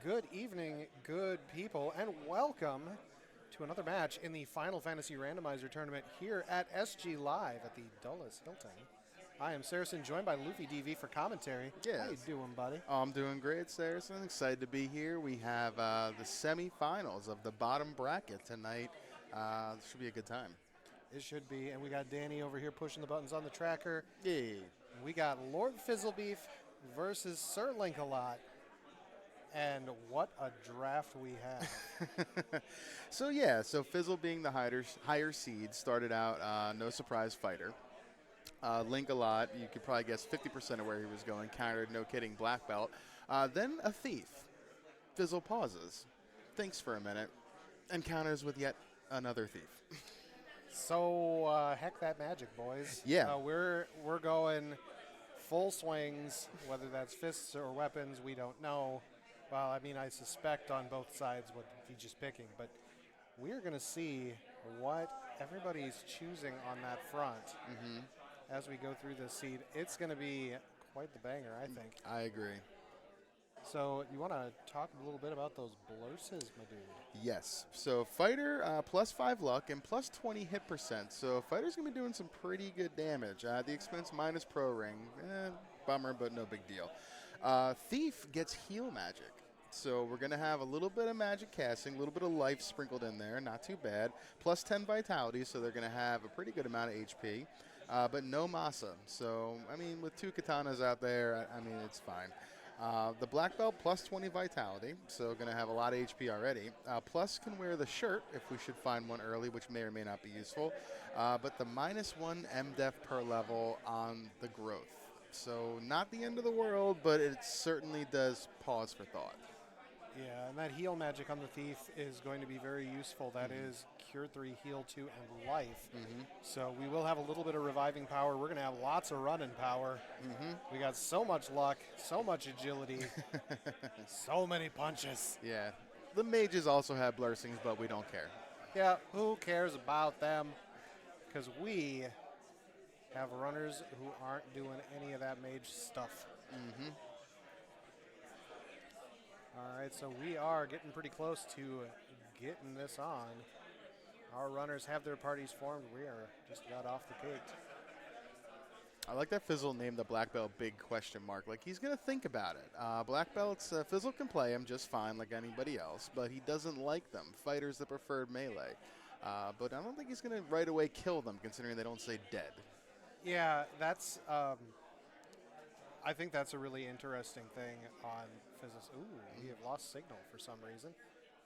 Good evening, good people, and welcome to another match in the Final Fantasy Randomizer tournament here at SGLive at the Dulles Hilton. I am Saracen, joined by Luffy DV for commentary. Yes. How you doing, buddy? Oh, I'm doing great, Saracen. Excited to be here. We have the semifinals of the bottom bracket tonight. This should be a good time. It should be, and we got Danny over here pushing the buttons on the tracker. Yeah. We got LordFizzlebeef versus SirLinkalot. And what a draft we have. So Fizzle being the higher seed started out no surprise fighter. Linkalot, you could probably guess 50% of where he was going, countered, no kidding, black belt. Then a thief. Fizzle pauses, thinks for a minute, and counters with yet another thief. So, heck that magic, boys. Yeah. We're going full swings, whether that's fists or weapons, we don't know. Well, I mean, I suspect on both sides what he's just picking, but we're going to see what everybody's choosing on that front as we go through this seed. It's going to be quite the banger, I think. I agree. So you want to talk a little bit about those blurses, my dude? Yes. So fighter plus 5 luck and plus 20 hit percent. So fighter's going to be doing some pretty good damage. The expense minus pro ring. Bummer, but no big deal. Thief gets heal magic. So we're going to have a little bit of magic casting, a little bit of life sprinkled in there. Not too bad. Plus 10 vitality, so they're going to have a pretty good amount of HP. But no masa. So, I mean, with 2 katanas out there, I mean, it's fine. The black belt plus 20 vitality, so going to have a lot of HP already. Plus can wear the shirt if we should find one early, which may or may not be useful. But the minus 1 MDef per level on the growth. So not the end of the world, but it certainly does pause for thought. Yeah, and that heal magic on the thief is going to be very useful. That is Cure 3, Heal 2, and Life. So we will have a little bit of reviving power. We're going to have lots of running power. We got so much luck, so much agility, so many punches. Yeah. The mages also have blessings, but we don't care. Yeah, who cares about them? Because we have runners who aren't doing any of that mage stuff. All right, so we are getting pretty close to getting this on. Our runners have their parties formed. We are just got off the gate. I like that Fizzle named the black belt big question mark. Like, he's going to think about it. Black belts, Fizzle can play them just fine like anybody else, but he doesn't like them. Fighters that preferred melee. But I don't think he's going to right away kill them, considering they don't say dead. Yeah, that's... I think that's a really interesting thing on Fizzle's. Ooh, we have lost signal for some reason.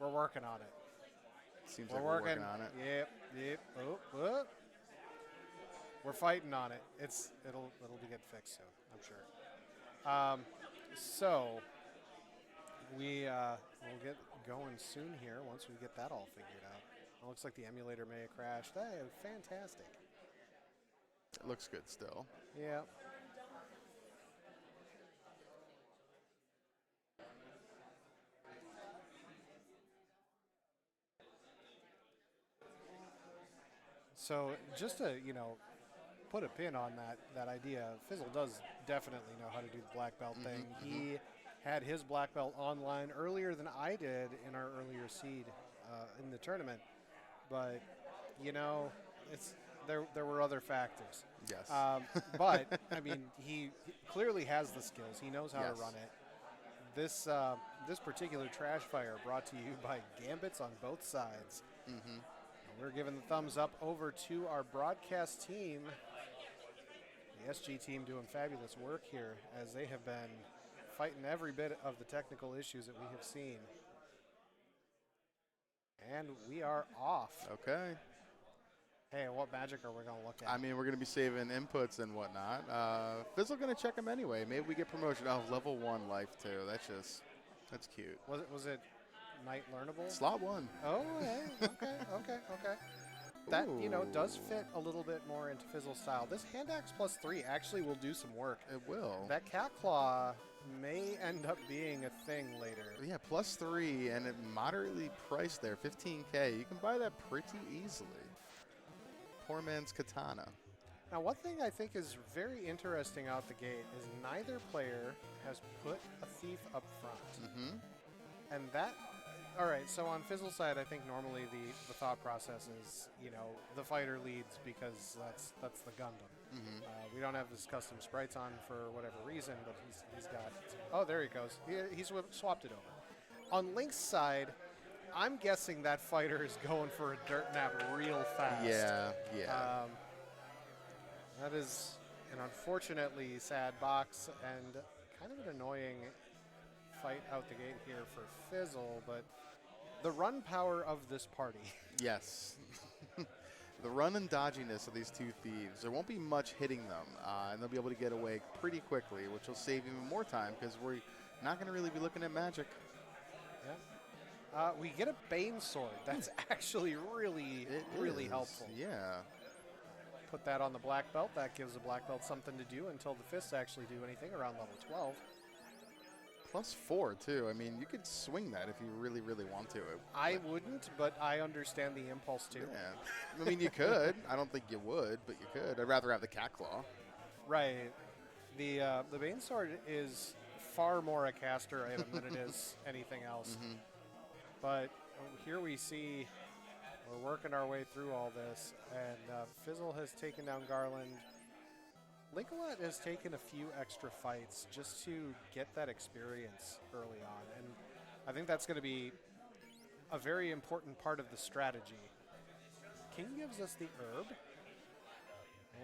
We're working on it. Seems like we're working on it. Yep. Oh. We're fighting on it. It'll be get fixed soon, I'm sure. So we'll get going soon here once we get that all figured out. It looks like the emulator may have crashed. Hey, fantastic. It looks good still. Yeah. So just to, put a pin on that idea, Fizzle does definitely know how to do the black belt thing. He had his black belt online earlier than I did in our earlier seed in the tournament. But, there were other factors. Yes. But, I mean, he clearly has the skills. He knows how to run it. This particular trash fire brought to you by Gambits on both sides. We're giving the thumbs up over to our broadcast team. The SG team doing fabulous work here as they have been fighting every bit of the technical issues that we have seen. And we are off. Okay. Hey, what magic are we going to look at? I mean, we're going to be saving inputs and whatnot. Fizzle going to check them anyway. Maybe we get promotion. Oh, level 1 life, too. That's cute. Was it Night Learnable? Slot 1. Oh, hey. Okay. That, does fit a little bit more into Fizzle style. This Hand Axe plus 3 actually will do some work. It will. That Cat Claw may end up being a thing later. Yeah, plus 3, and it moderately priced there, 15K. You can buy that pretty easily. Poor man's katana. Now, one thing I think is very interesting out the gate is neither player has put a thief up front. And that, all right, so on Fizzle side, I think normally the thought process is, you know, the fighter leads because that's the Gundam. We don't have his custom sprites on for whatever reason, but he's got, oh, there he goes. He swapped it over. On Link's side, I'm guessing that fighter is going for a dirt nap real fast. Yeah. That is an unfortunately sad box and kind of an annoying fight out the gate here for Fizzle, but the run power of this party. Yes. The run and dodginess of these two thieves. There won't be much hitting them, and they'll be able to get away pretty quickly, which will save even more time because we're not going to really be looking at magic. Yeah. We get a Bane sword. That's actually really helpful. Yeah. Put that on the black belt. That gives the black belt something to do until the fists actually do anything around level 12. +4, too. I mean, you could swing that if you really, really want to. I wouldn't, but I understand the impulse, too. Yeah. I mean, you could. I don't think you would, but you could. I'd rather have the cat claw. Right. The Bane sword is far more a caster item than it is anything else. But here we see we're working our way through all this, and Fizzle has taken down Garland. Linkalot has taken a few extra fights just to get that experience early on, and I think that's going to be a very important part of the strategy. King gives us the herb,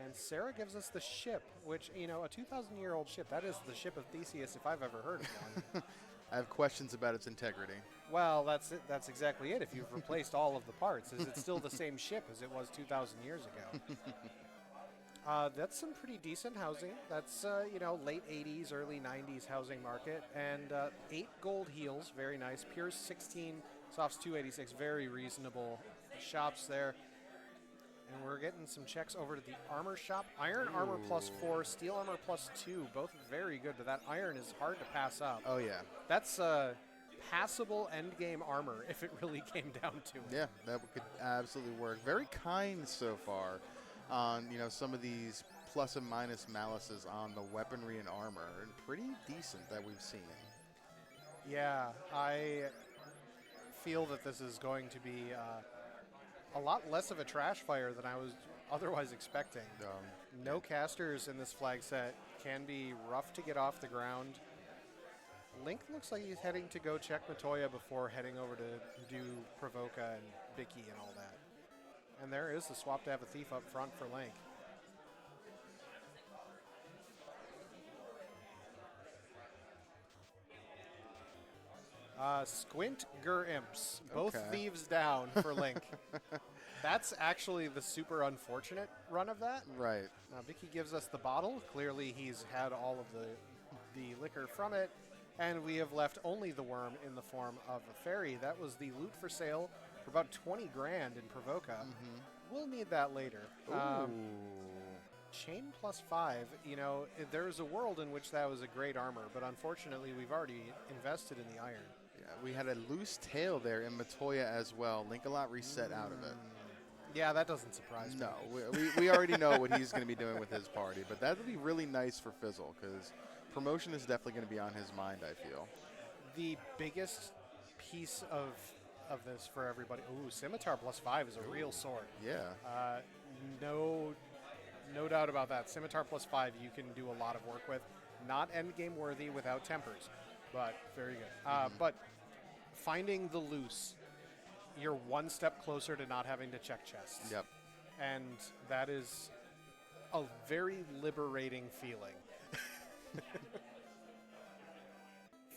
and Sarah gives us the ship, which, you know, a 2,000-year-old ship, that is the ship of Theseus if I've ever heard of one. I have questions about its integrity. Well, that's it. That's exactly it. If you've replaced all of the parts, is it still the same ship as it was 2,000 years ago? That's some pretty decent housing. That's, you know, late 80s, early 90s housing market. And 8 gold heals, very nice. Pierce 16, Softs 286, very reasonable shops there. And we're getting some checks over to the armor shop. Iron armor +4, steel armor +2, both very good, but that iron is hard to pass up. Oh, yeah. That's passable endgame armor if it really came down to it. Yeah, that could absolutely work. Very kind so far on, you know, some of these plus and minus malices on the weaponry and armor, and pretty decent that we've seen. Yeah, I feel that this is going to be a lot less of a trash fire than I was otherwise expecting. No casters in this flag set. Can be rough to get off the ground. Link looks like he's heading to go check Matoya before heading over to do Provoca and Bicky and all that. And there is the swap to have a thief up front for Link. Squint Gur Imps. Both thieves down for Link. That's actually the super unfortunate run of that. Right. Now, Bicky gives us the bottle. Clearly, he's had all of the liquor from it. And we have left only the worm in the form of a fairy. That was the loot for sale for about 20 grand in Provoca. We'll need that later. Chain +5, you know, there's a world in which that was a great armor, but unfortunately we've already invested in the iron. Yeah, we had a loose tail there in Matoya as well. Linkalot reset out of it. Yeah, that doesn't surprise me. No, we already know what he's going to be doing with his party, but that would be really nice for Fizzle because promotion is definitely going to be on his mind, I feel. The biggest piece of this for everybody. Ooh, Scimitar +5 is a real sword. Yeah. No doubt about that. Scimitar +5 you can do a lot of work with. Not endgame worthy without tempers, but very good. But finding the loose, you're one step closer to not having to check chests. Yep. And that is a very liberating feeling.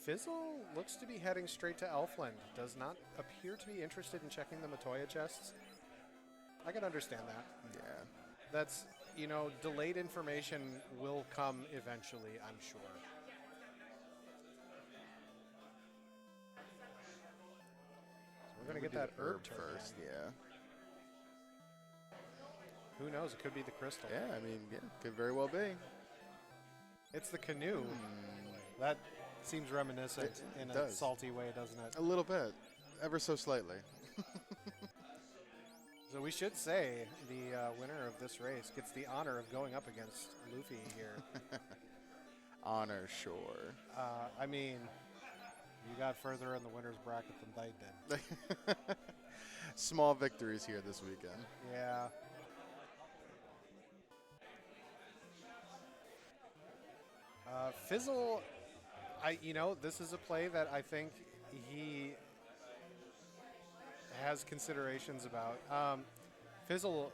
Fizzle looks to be heading straight to Elfland. Does not appear to be interested in checking the Matoya chests. I can understand that. Yeah. That's, you know, delayed information will come eventually, I'm sure. So we're going to get that herb first, yeah. Who knows? It could be the crystal. Yeah, I mean, yeah, could very well be. It's the canoe. That seems reminiscent in a salty way, doesn't it? A little bit. Ever so slightly. So we should say the winner of this race gets the honor of going up against Luffy here. Honor, sure. I mean, You got further in the winner's bracket than they did. Small victories here this weekend. Yeah. Fizzle, this is a play that I think he has considerations about. Fizzle,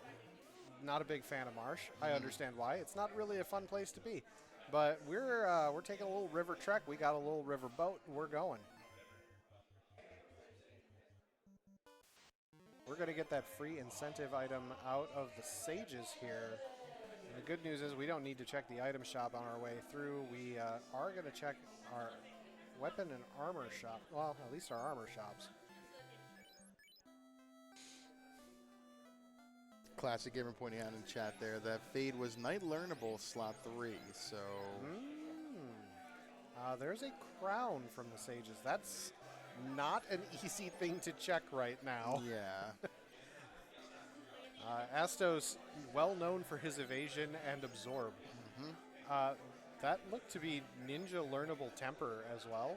not a big fan of Marsh. I understand why. It's not really a fun place to be. But we're taking a little river trek. We got a little river boat, and we're going. We're going to get that free incentive item out of the Sages here. And the good news is we don't need to check the item shop on our way through. We are going to check our weapon and armor shop. Well, at least our armor shops. Classic Gamer pointing out in chat there that Fade was Night Learnable slot 3, so... There's a crown from the Sages. That's not an easy thing to check right now. Yeah. Astos, well known for his evasion and absorb. That looked to be Ninja Learnable Temper as well.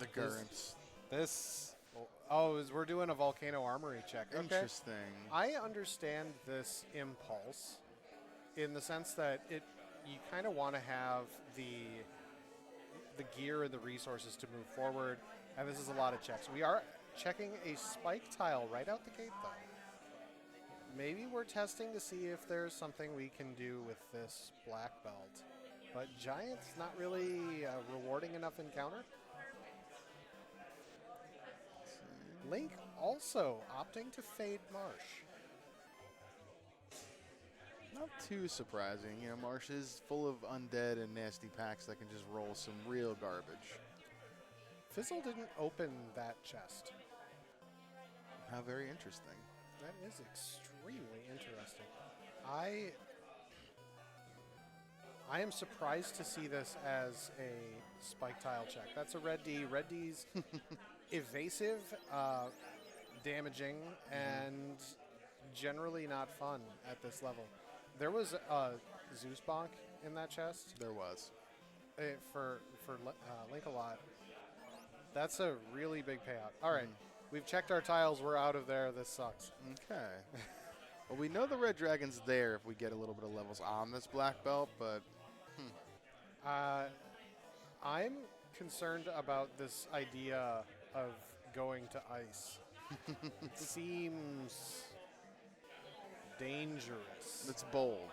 The Gurrents. We're doing a Volcano Armory check. Okay. Interesting. I understand this impulse in the sense that you kind of want to have the gear and the resources to move forward, and this is a lot of checks. We are checking a spike tile right out the gate, though. Maybe we're testing to see if there's something we can do with this black belt. But Giant's not really a rewarding enough encounter. Link also opting to fade Marsh. Not too surprising. You know, Marsh is full of undead and nasty packs that can just roll some real garbage. Fizzle didn't open that chest. How very interesting. That is extremely interesting. I am surprised to see this as a spike tile check. That's a red D. Red D's evasive, damaging, and generally not fun at this level. There was a Zeus bonk in that chest. There was. For Linkalot. That's a really big payout. All right. We've checked our tiles. We're out of there. This sucks. Okay. Well, we know the red dragon's there if we get a little bit of levels on this black belt, but... I'm concerned about this idea of going to ice. It seems dangerous. It's bold.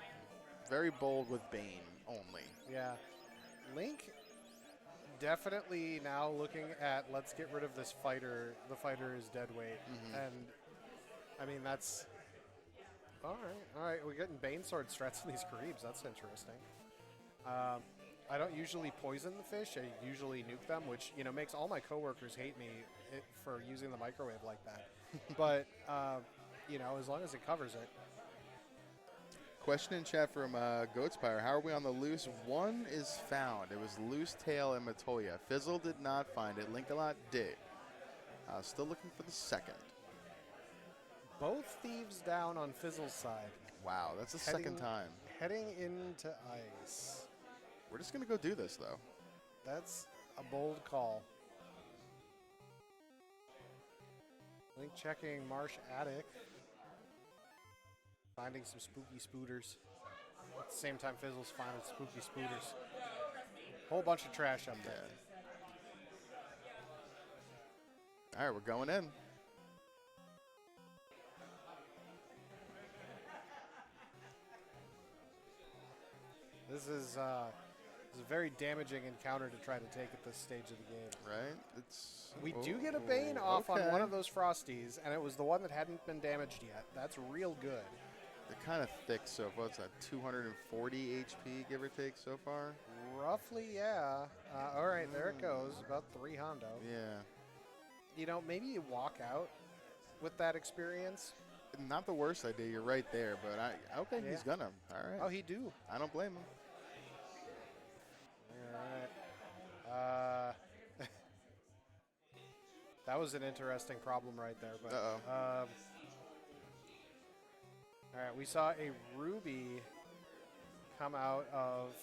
Very bold with Bane only. Yeah. Link definitely now looking at, let's get rid of this fighter. The fighter is dead weight. And, I mean, that's... All right. We're getting Bane Sword strats in these creeps. That's interesting. I don't usually poison the fish. I usually nuke them, which, makes all my coworkers hate me for using the microwave like that. But, as long as it covers it. Question in chat from Goatspire. How are we on the loose? One is found. It was Loose Tail and Matoya. Fizzle did not find it. Linkalot did. Still looking for the second. Both thieves down on Fizzle's side. Wow, that's the second time. Heading into ice. We're just going to go do this, though. That's a bold call. Link checking Marsh Attic. Finding some spooky spooters. At the same time, Fizzle's finding spooky spooters. Whole bunch of trash up there. All right, we're going in. This is a very damaging encounter to try to take at this stage of the game. Right? We do get a Bane off on one of those Frosties, and it was the one that hadn't been damaged yet. That's real good. They're kind of thick, so what's that, 240 HP, give or take, so far? Roughly, yeah. All right, there it goes. About 3 hondo. Yeah. Maybe you walk out with that experience. Not the worst idea. You're right there, but okay, he's gonna. All right. Oh, he do. I don't blame him. All right. That was an interesting problem right there. But, all right, we saw a Ruby come out of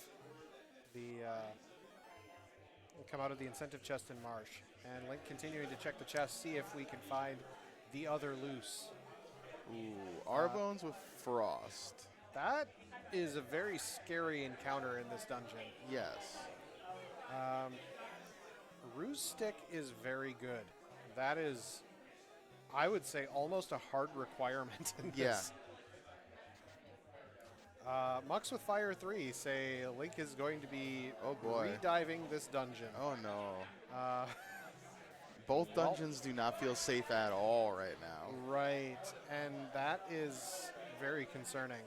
the incentive chest in Marsh, and Link continuing to check the chest, see if we can find the other loose. Ooh, Arbones with Frost. That is a very scary encounter in this dungeon. Yes. Ruse Stick is very good. That is, I would say, almost a hard requirement in this. Mux with Fire 3 say Link is going to be rediving this dungeon. Oh, no. Both dungeons do not feel safe at all right now. Right, and that is very concerning.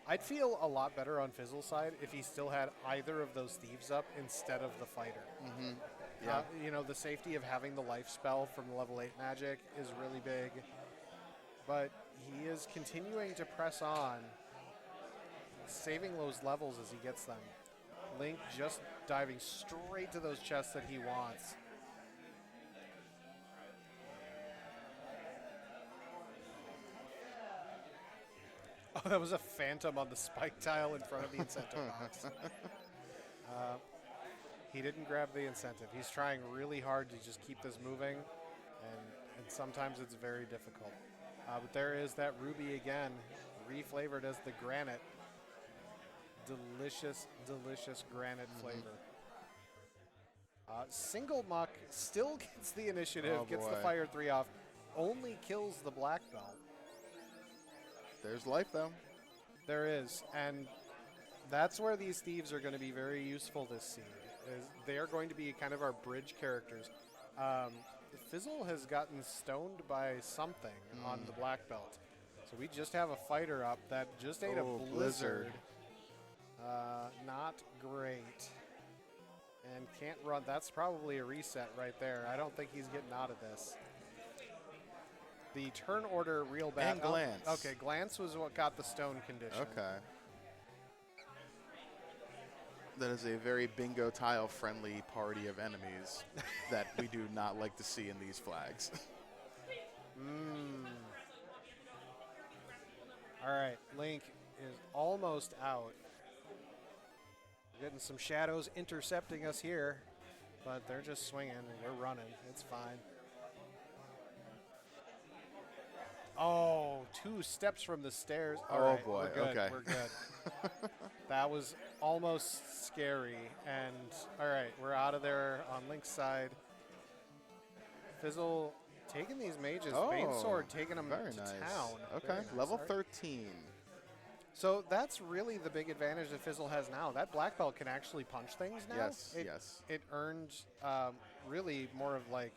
I'd feel a lot better on Fizzle's side if he still had either of those thieves up instead of the fighter. Yeah. You know, the safety of having the life spell from level 8 magic is really big. But he is continuing to press on, saving those levels as he gets them. Link just diving straight to those chests that he wants. Oh, that was a phantom on the spike tile in front of the incentive box. He didn't grab the incentive. He's trying really hard to just keep this moving, and sometimes it's very difficult. But there is that ruby again, reflavored as the granite. Delicious, delicious granite flavor. Single Muck still gets the initiative, gets the Fire 3 off, only kills the black belt. There's life, though. There is, and that's where these thieves are going to be very useful this seed. They are going to be kind of our bridge characters. Fizzle has gotten stoned by something on the black belt. So we just have a fighter up that just ate a blizzard. Not great. And can't run. That's probably a reset right there. I don't think he's getting out of this. The turn order real bad. And Glance. Okay, Glance was what got the stone condition. Okay. That is a very bingo tile friendly party of enemies that we do not like to see in these flags. All right, Link is almost out. We're getting some shadows intercepting us here, but they're just swinging and we're running. It's fine. Oh, 2 steps from the stairs. All right, boy. We're good. Okay. We're good. That was almost scary. And all right, we're out of there on Link's side. Fizzle taking these mages. Bane Sword taking them to town. Okay, Very nice. level 13. So that's really the big advantage that Fizzle has now. That black belt can actually punch things now. Yes. It earned really more of like,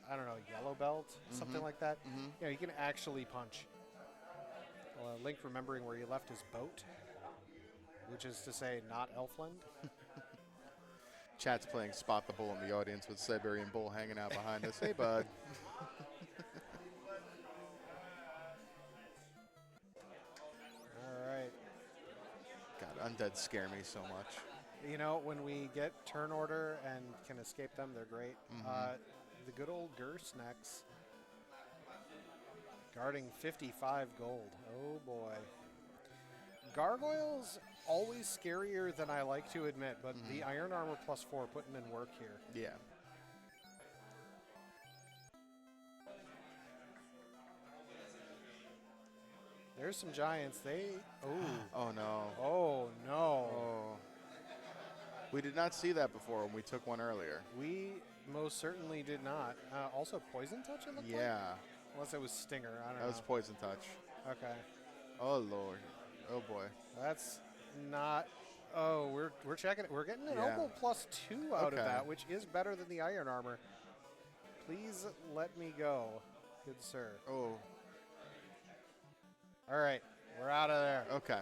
I don't know, yellow belt, something like that. Yeah, you can actually punch. Link remembering where he left his boat, which is to say not Elfland. Chat's playing Spot the Bull in the audience with Siberian Bull hanging out behind us. Hey, bud. All right. God, undead scare me so much. You know, when we get turn order and can escape them, they're great. The good old Gersnecks guarding 55 gold. Oh boy. Gargoyles always scarier than I like to admit, but the Iron Armor +4 putting in work here. Yeah. There's some giants. Oh no. Oh no. Oh. We did not see that before when we took one earlier. We most certainly did not. Also Poison Touch in the play? Yeah. Unless it was Stinger. I don't know. That was Poison Touch. Okay. Oh lord. Oh boy. That's not. Oh, we're checking it. We're getting an Opal +2 out of that, which is better than the Iron Armor. Please let me go, good sir. Oh. All right, we're out of there. Okay.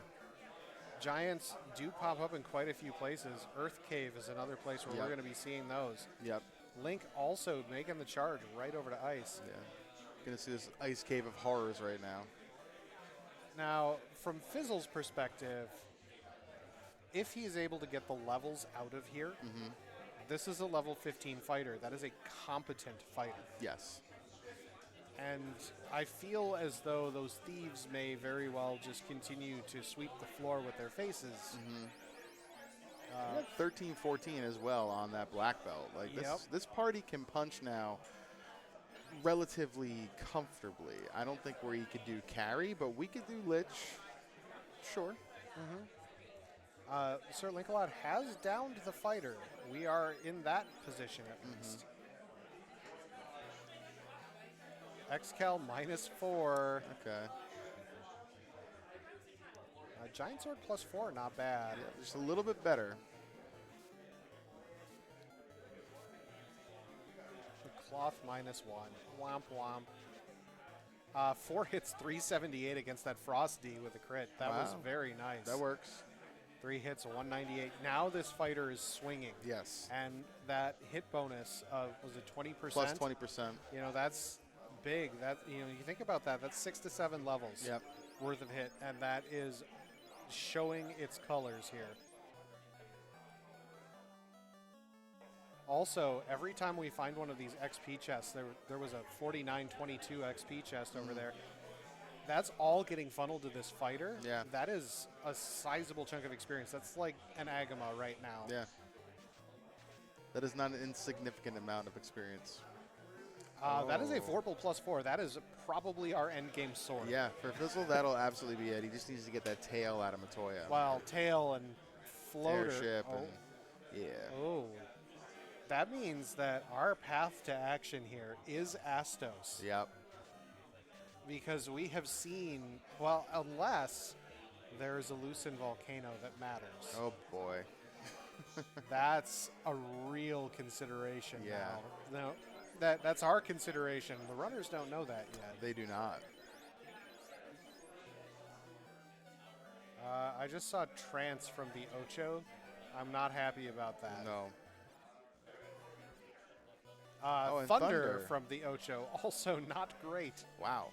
Giants do pop up in quite a few places. Earth Cave is another place where we're going to be seeing those. Yep. Link also making the charge right over to ice. Yeah. Gonna see this ice cave of horrors right now. Now, from Fizzle's perspective, if he is able to get the levels out of here, this is a level 15 fighter. That is a competent fighter. Yes. And I feel as though those thieves may very well just continue to sweep the floor with their faces. We got 13-14 as well on that black belt. Like this party can punch now relatively comfortably. I don't think where he could do carry, but we could do lich. Sure. SirLinkalot has downed the fighter. We are in that position at least. XCal -4. Okay. Giant Sword +4, not bad. Yeah, just a little bit better. The cloth -1. Womp womp. 4 hits, 378 against that Frost D with a crit. That was very nice. That works. 3 hits, 198. Now this fighter is swinging. Yes. And that hit bonus of, was it 20%? Plus 20%. You know, that's big. That, you know, you think about that, that's 6 to 7 levels worth of hit, and that is showing its colors here. Also, every time we find one of these XP chests, there was a 4922 XP chest over there. That's all getting funneled to this fighter. Yeah. That is a sizable chunk of experience. That's like an Agama right now. Yeah. That is not an insignificant amount of experience. That is a Vorpal +4. That is probably our endgame sword. Yeah, for Fizzle, that'll absolutely be it. He just needs to get that tail out of Matoya. Well, tail and floater. Airship and yeah. Oh. That means that our path to action here is Astos. Yep. Because we have seen, well, unless there is a loosened volcano that matters. Oh, boy. That's a real consideration Yeah. now. No, that's our consideration. The runners don't know that yet. They do not. I just saw Trance from the Ocho. I'm not happy about that. No. And Thunder from the Ocho, also not great. Wow.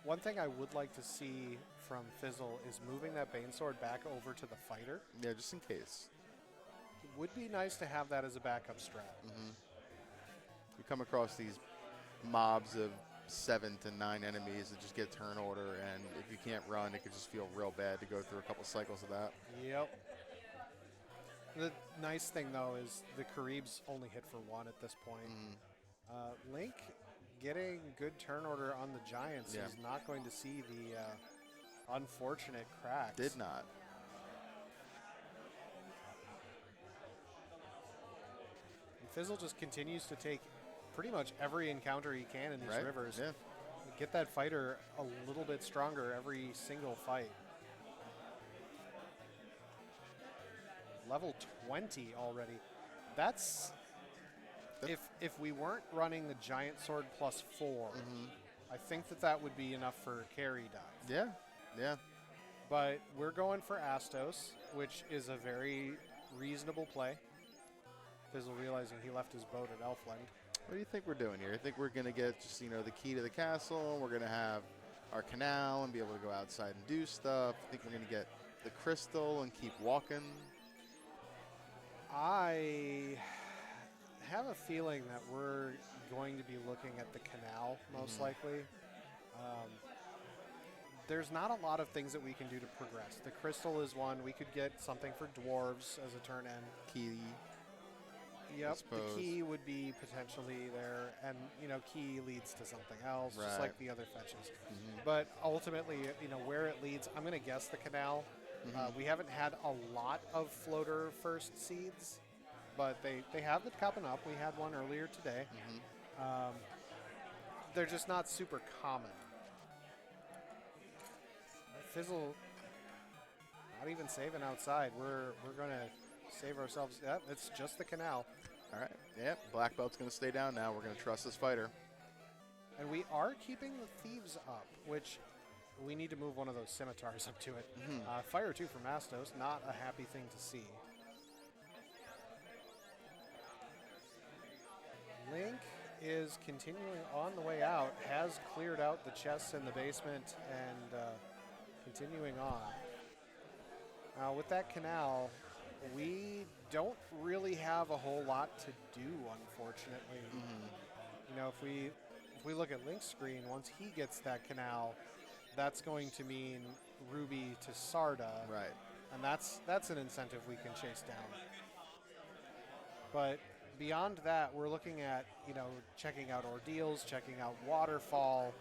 One thing I would like to see from Fizzle is moving that Bane Sword back over to the fighter. Yeah, just in case. It would be nice to have that as a backup strat. You come across these mobs of 7 to 9 enemies that just get turn order, and if you can't run, it could just feel real bad to go through a couple cycles of that. Yep. The nice thing, though, is the Karibs only hit for 1 at this point. Link getting good turn order on the Giants is not going to see the unfortunate cracks. Did not. And Fizzle just continues to take pretty much every encounter he can in these rivers. Yeah. Get that fighter a little bit stronger every single fight. Level 20 already. That's if we weren't running the Giant Sword +4, I think that would be enough for carry dive. Yeah, yeah. But we're going for Astos, which is a very reasonable play. Fizzle realizing he left his boat at Elfland. What do you think we're doing here? I think we're going to get just, you know, the key to the castle. We're going to have our canal and be able to go outside and do stuff. I think we're going to get the crystal and keep walking. I have a feeling that we're going to be looking at the canal, most likely. There's not a lot of things that we can do to progress. The crystal is one. We could get something for dwarves as a turn end. Key. Yep, the key would be potentially there, and, you know, key leads to something else, just like the other fetches. But ultimately, you know, where it leads, I'm going to guess the canal. We haven't had a lot of floater first seeds, but they have been popping up. We had one earlier today. They're just not super common. Fizzle, not even saving outside. We're going to save ourselves. Yep, it's just the canal. All right. Yep. Black belt's going to stay down now. We're going to trust this fighter. And we are keeping the thieves up, which we need to move one of those scimitars up to it. Fire 2 from Astos, not a happy thing to see. Link is continuing on the way out, has cleared out the chests in the basement, and continuing on. Now with that canal, we don't really have a whole lot to do, unfortunately. You know, if we look at Link's screen, once he gets that canal, that's going to mean Ruby to Sarda. Right. And that's an incentive we can chase down. But beyond that, we're looking at, you know, checking out ordeals, checking out waterfall.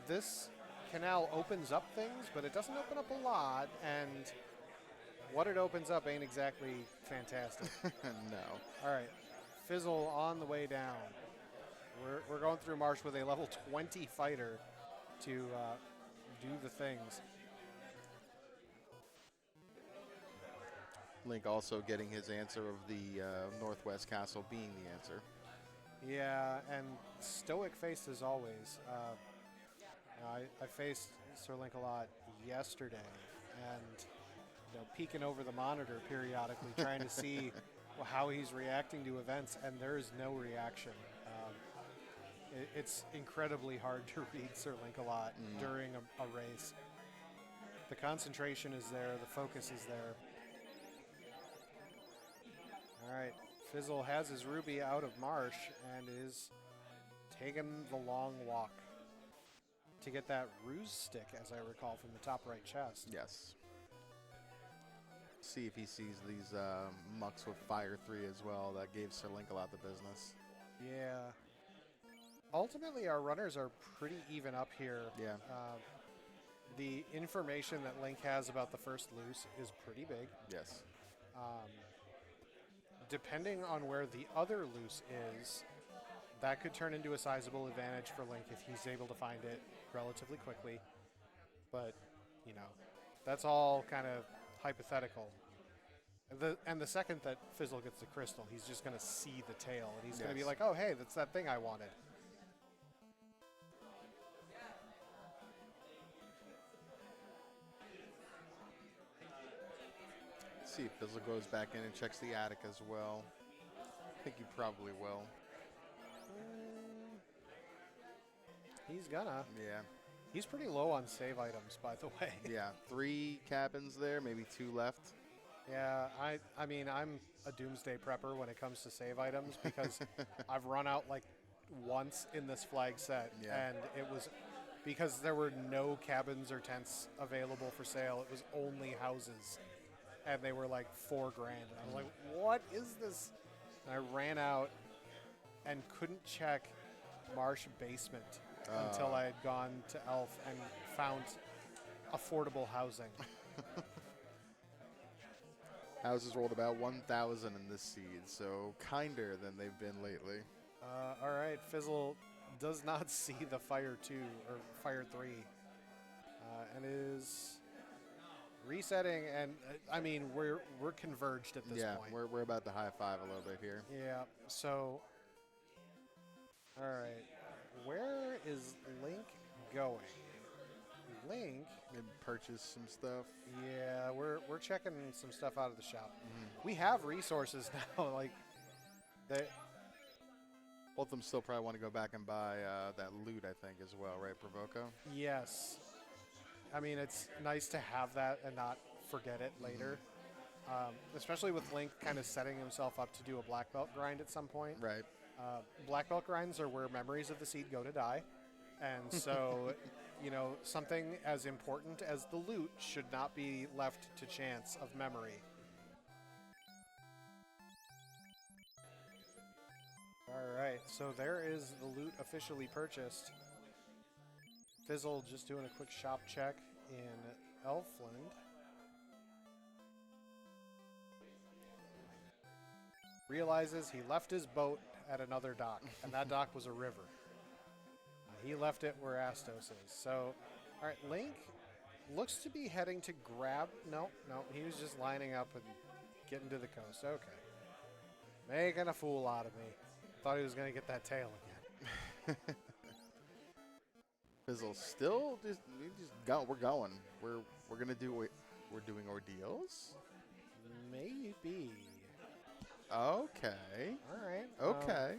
This canal opens up things, but it doesn't open up a lot, and what it opens up ain't exactly fantastic. No. All right, Fizzle on the way down. We're going through Marsh with a level 20 fighter to do the things. Link also getting his answer of the Northwest Castle being the answer. Yeah, and stoic faced as always. I faced SirLinkalot yesterday, and you know, peeking over the monitor periodically, trying to see how he's reacting to events, and there is no reaction. It's incredibly hard to read SirLinkalot during a race. The concentration is there, the focus is there. All right, Fizzle has his Ruby out of Marsh and is taking the long walk to get that ruse stick, as I recall, from the top right chest. Yes. See if he sees these mucks with Fire 3 as well. That gave SirLinkalot the business. Yeah. Ultimately, our runners are pretty even up here. Yeah. The information that Link has about the first loose is pretty big. Yes. Depending on where the other loose is, that could turn into a sizable advantage for Link if he's able to find it relatively quickly. But, you know, that's all kind of hypothetical. And the second that Fizzle gets the crystal, he's just going to see the tail. And he's going to be like, oh, hey, that's that thing I wanted. Let's see if Fizzle goes back in and checks the attic as well. I think he probably will. He's gonna. Yeah. He's pretty low on save items, by the way. Yeah. 3 cabins there, maybe 2 left. Yeah, I mean, I'm a doomsday prepper when it comes to save items because I've run out like once in this flag set, and it was because there were no cabins or tents available for sale. It was only houses, and they were like $4,000. And I was like, what is this? And I ran out and couldn't check Marsh basement until I had gone to Elf and found affordable housing. Houses rolled about 1,000 in this seed, so kinder than they've been lately. All right, Fizzle does not see the Fire 2 or Fire 3 and is resetting. And I mean, we're converged at this point. Yeah, we're about to high five a little bit here. Yeah. So, all right, where is Link going? Link. Maybe purchase some stuff. Yeah, we're checking some stuff out of the shop. We have resources now, like they. Both of them still probably want to go back and buy that loot, I think, as well, right, Provoco? Yes. I mean, it's nice to have that and not forget it later. Especially with Link kind of setting himself up to do a black belt grind at some point. Right. Black belt grinds are where memories of the seed go to die. And so, you know, something as important as the loot should not be left to chance of memory. All right, so there is the loot officially purchased. Fizzle just doing a quick shop check in Elfland. Realizes he left his boat at another dock, and that dock was a river. He left it where Astos is. So, all right, Link looks to be heading to grab... No, he was just lining up and getting to the coast. Okay. Making a fool out of me. Thought he was going to get that tail again. Fizzle still just go. We're going. We're gonna do it. We're doing ordeals. Maybe. Okay. All right. Okay.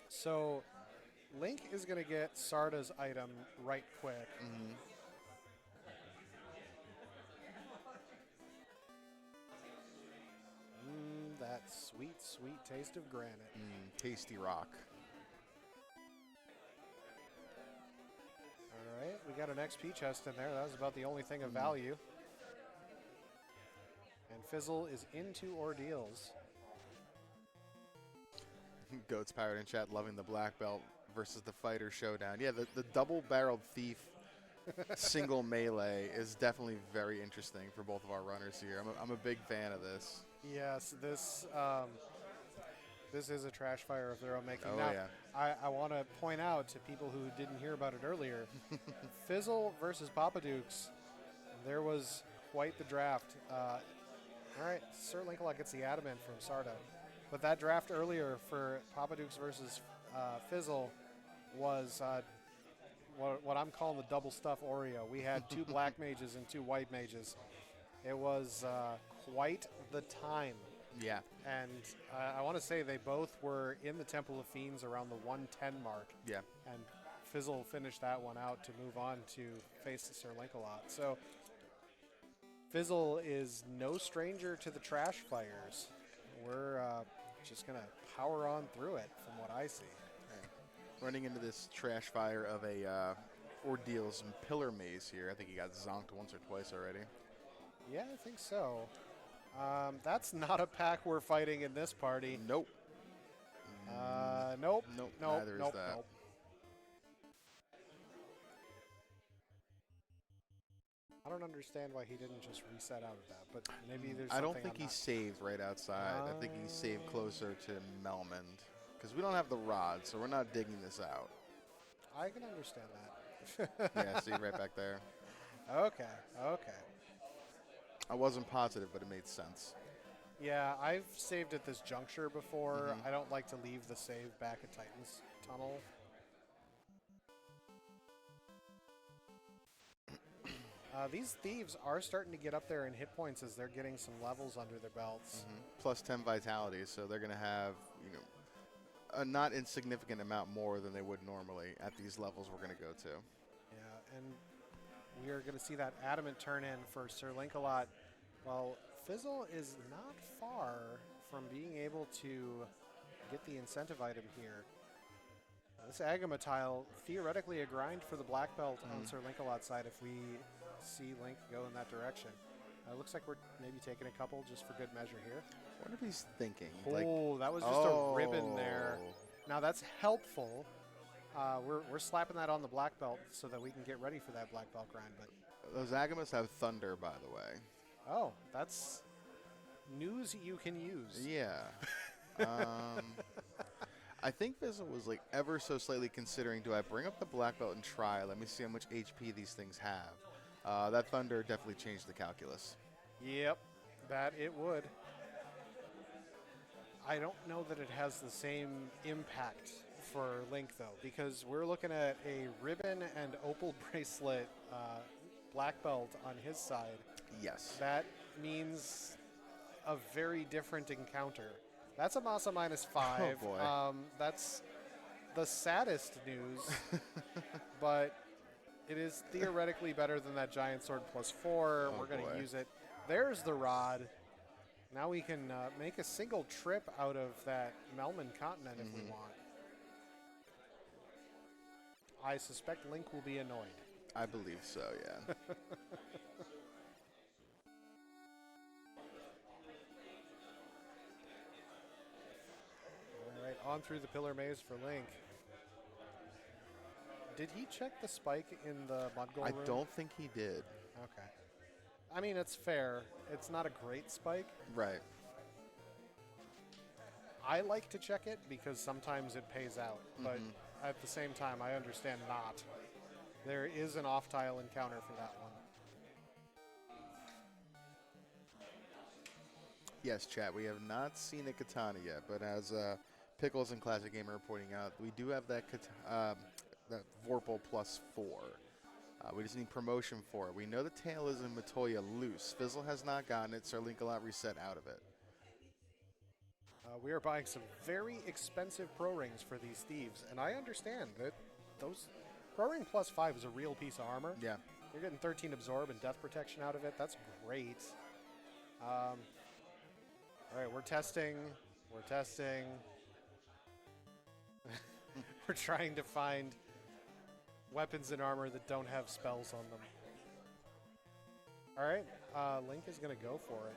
So Link is going to get Sarda's item right quick. Sweet, sweet taste of granite. Tasty rock. All right, we got an XP chest in there. That was about the only thing of value. And Fizzle is into ordeals. Goats Pirate in chat loving the black belt versus the fighter showdown. Yeah, the double-barreled thief single melee is definitely very interesting for both of our runners here. I'm a big fan of this. Yes, this is a trash fire of their own making. Oh, now, yeah. I want to point out to people who didn't hear about it earlier, Fizzle versus Papa Dukes, there was quite the draft. All right, SirLinkalot gets the adamant from Sardo. But that draft earlier for Papa Dukes versus Fizzle was what I'm calling the double stuff Oreo. We had 2 black mages and 2 white mages. It was quite the time. Yeah. And I want to say they both were in the Temple of Fiends around the 110 mark. Yeah. And Fizzle finished that one out to move on to face SirLinkalot. So Fizzle is no stranger to the trash fires. We're just going to power on through it from what I see. Running into this trash fire of a ordeals and pillar maze here. I think he got zonked once or twice already. Yeah, I think so. That's not a pack we're fighting in this party. Nope. Nope. Nope. Nope. Neither Nope. is that. Nope. I don't understand why he didn't just reset out of that, but maybe there's something I don't think I'm he not. saved right outside. I think he saved closer to Melmond. Because we don't have the rod, so we're not digging this out. I can understand that. Yeah, see, right back there. Okay. I wasn't positive, but it made sense. Yeah, I've saved at this juncture before. I don't like to leave the save back at Titan's Tunnel. These thieves are starting to get up there in hit points as they're getting some levels under their belts. Plus 10 vitality, so they're going to have, a not insignificant amount more than they would normally at these levels we're going to go to. Yeah, and we are going to see that adamant turn in for SirLinkalot. Well, Fizzle is not far from being able to get the incentive item here. This Agama tile, theoretically a grind for the black belt on SirLinkalot's side if we see Link go in that direction. Looks like we're maybe taking a couple just for good measure here. I wonder if he's thinking. Oh, that was just a ribbon there. Now that's helpful. We're slapping that on the black belt so that we can get ready for that black belt grind. But those Agamas have thunder, by the way. Oh, that's news you can use. Yeah. I think Fizzle was ever so slightly considering, do I bring up the black belt and try? Let me see how much HP these things have. That thunder definitely changed the calculus. Yep, that it would. I don't know that it has the same impact for Link, though, because we're looking at a ribbon and opal bracelet black belt on his side. Yes. That means a very different encounter. That's a Masa -5. Oh, boy. That's the saddest news, but it is theoretically better than that Giant Sword +4. Oh, we're going boy. to use it. There's the rod. Now we can make a single trip out of that Melman continent if we want. I suspect Link will be annoyed. I believe so, yeah. All right, on through the pillar maze for Link. Did he check the spike in the Mudgoal room? I don't think he did. Okay. I mean, it's fair. It's not a great spike. Right. I like to check it because sometimes it pays out. But at the same time, I understand not. There is an off-tile encounter for that one. Yes, chat. We have not seen a katana yet, but as Pickles and Classic Gamer are pointing out, we do have that that Vorpal +4. We just need promotion for it. We know the tail is in Matoya loose. Fizzle has not gotten it. SirLinkalot reset out of it. We are buying some very expensive pro rings for these thieves, and I understand that those pro ring +5 is a real piece of armor. Yeah. You're getting 13 absorb and death protection out of it. That's great. All right, we're testing We're testing. We're trying to find weapons and armor that don't have spells on them. All right, Link is going to go for it.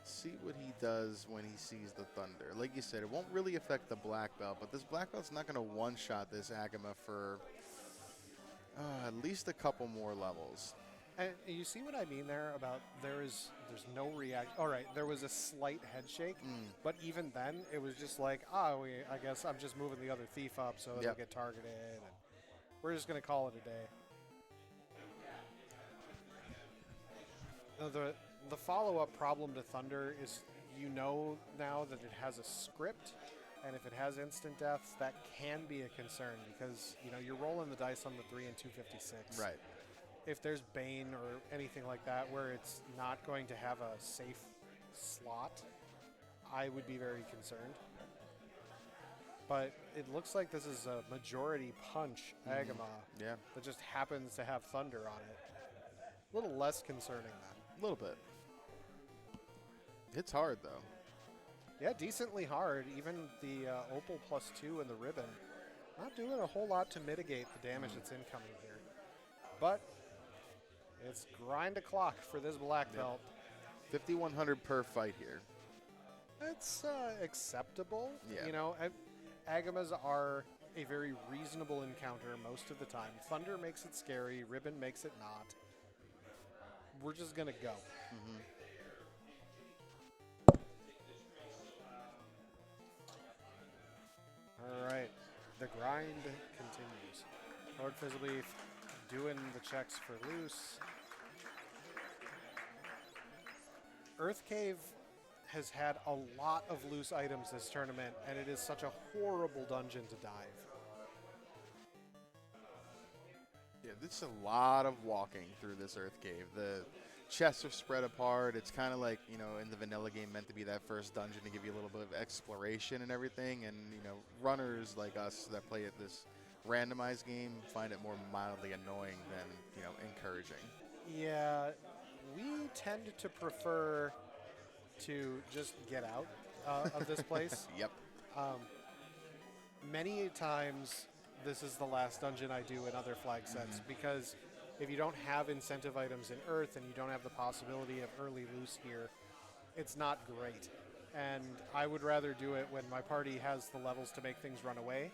See what he does when he sees the thunder. Like you said, it won't really affect the black belt, but this black belt's not going to one-shot this Agama for at least a couple more levels. And you see what I mean there about there's no react. All right, there was a slight head shake, but even then it was just like, I guess I'm just moving the other thief up so it'll get targeted, and we're just going to call it a day. The follow-up problem to Thunder is now that it has a script, and if it has instant deaths, that can be a concern because you're rolling the dice on the 3 and 256. Right. If there's Bane or anything like that where it's not going to have a safe slot, I would be very concerned. But it looks like this is a majority punch Agama that just happens to have Thunder on it. A little less concerning then. A little bit. It's hard, though. Yeah, decently hard. Even the Opal +2 and the Ribbon not doing a whole lot to mitigate the damage that's incoming here. But it's grind a clock for this black belt. 5,100 per fight here. That's acceptable. Yeah. Agamas are a very reasonable encounter most of the time. Thunder makes it scary. Ribbon makes it not. We're just going to go. All right. The grind continues. LordFizzlebeef doing the checks for loose. Earth Cave has had a lot of loose items this tournament, and it is such a horrible dungeon to dive. Yeah, there's a lot of walking through this Earth Cave. The chests are spread apart. It's kind of like, in the vanilla game meant to be that first dungeon to give you a little bit of exploration and everything. And, runners like us that play at this randomized game find it more mildly annoying than, encouraging. Yeah, we tend to prefer to just get out of this place. Yep. Many times this is the last dungeon I do in other flag sets because if you don't have incentive items in Earth and you don't have the possibility of early loose here, it's not great. And I would rather do it when my party has the levels to make things run away.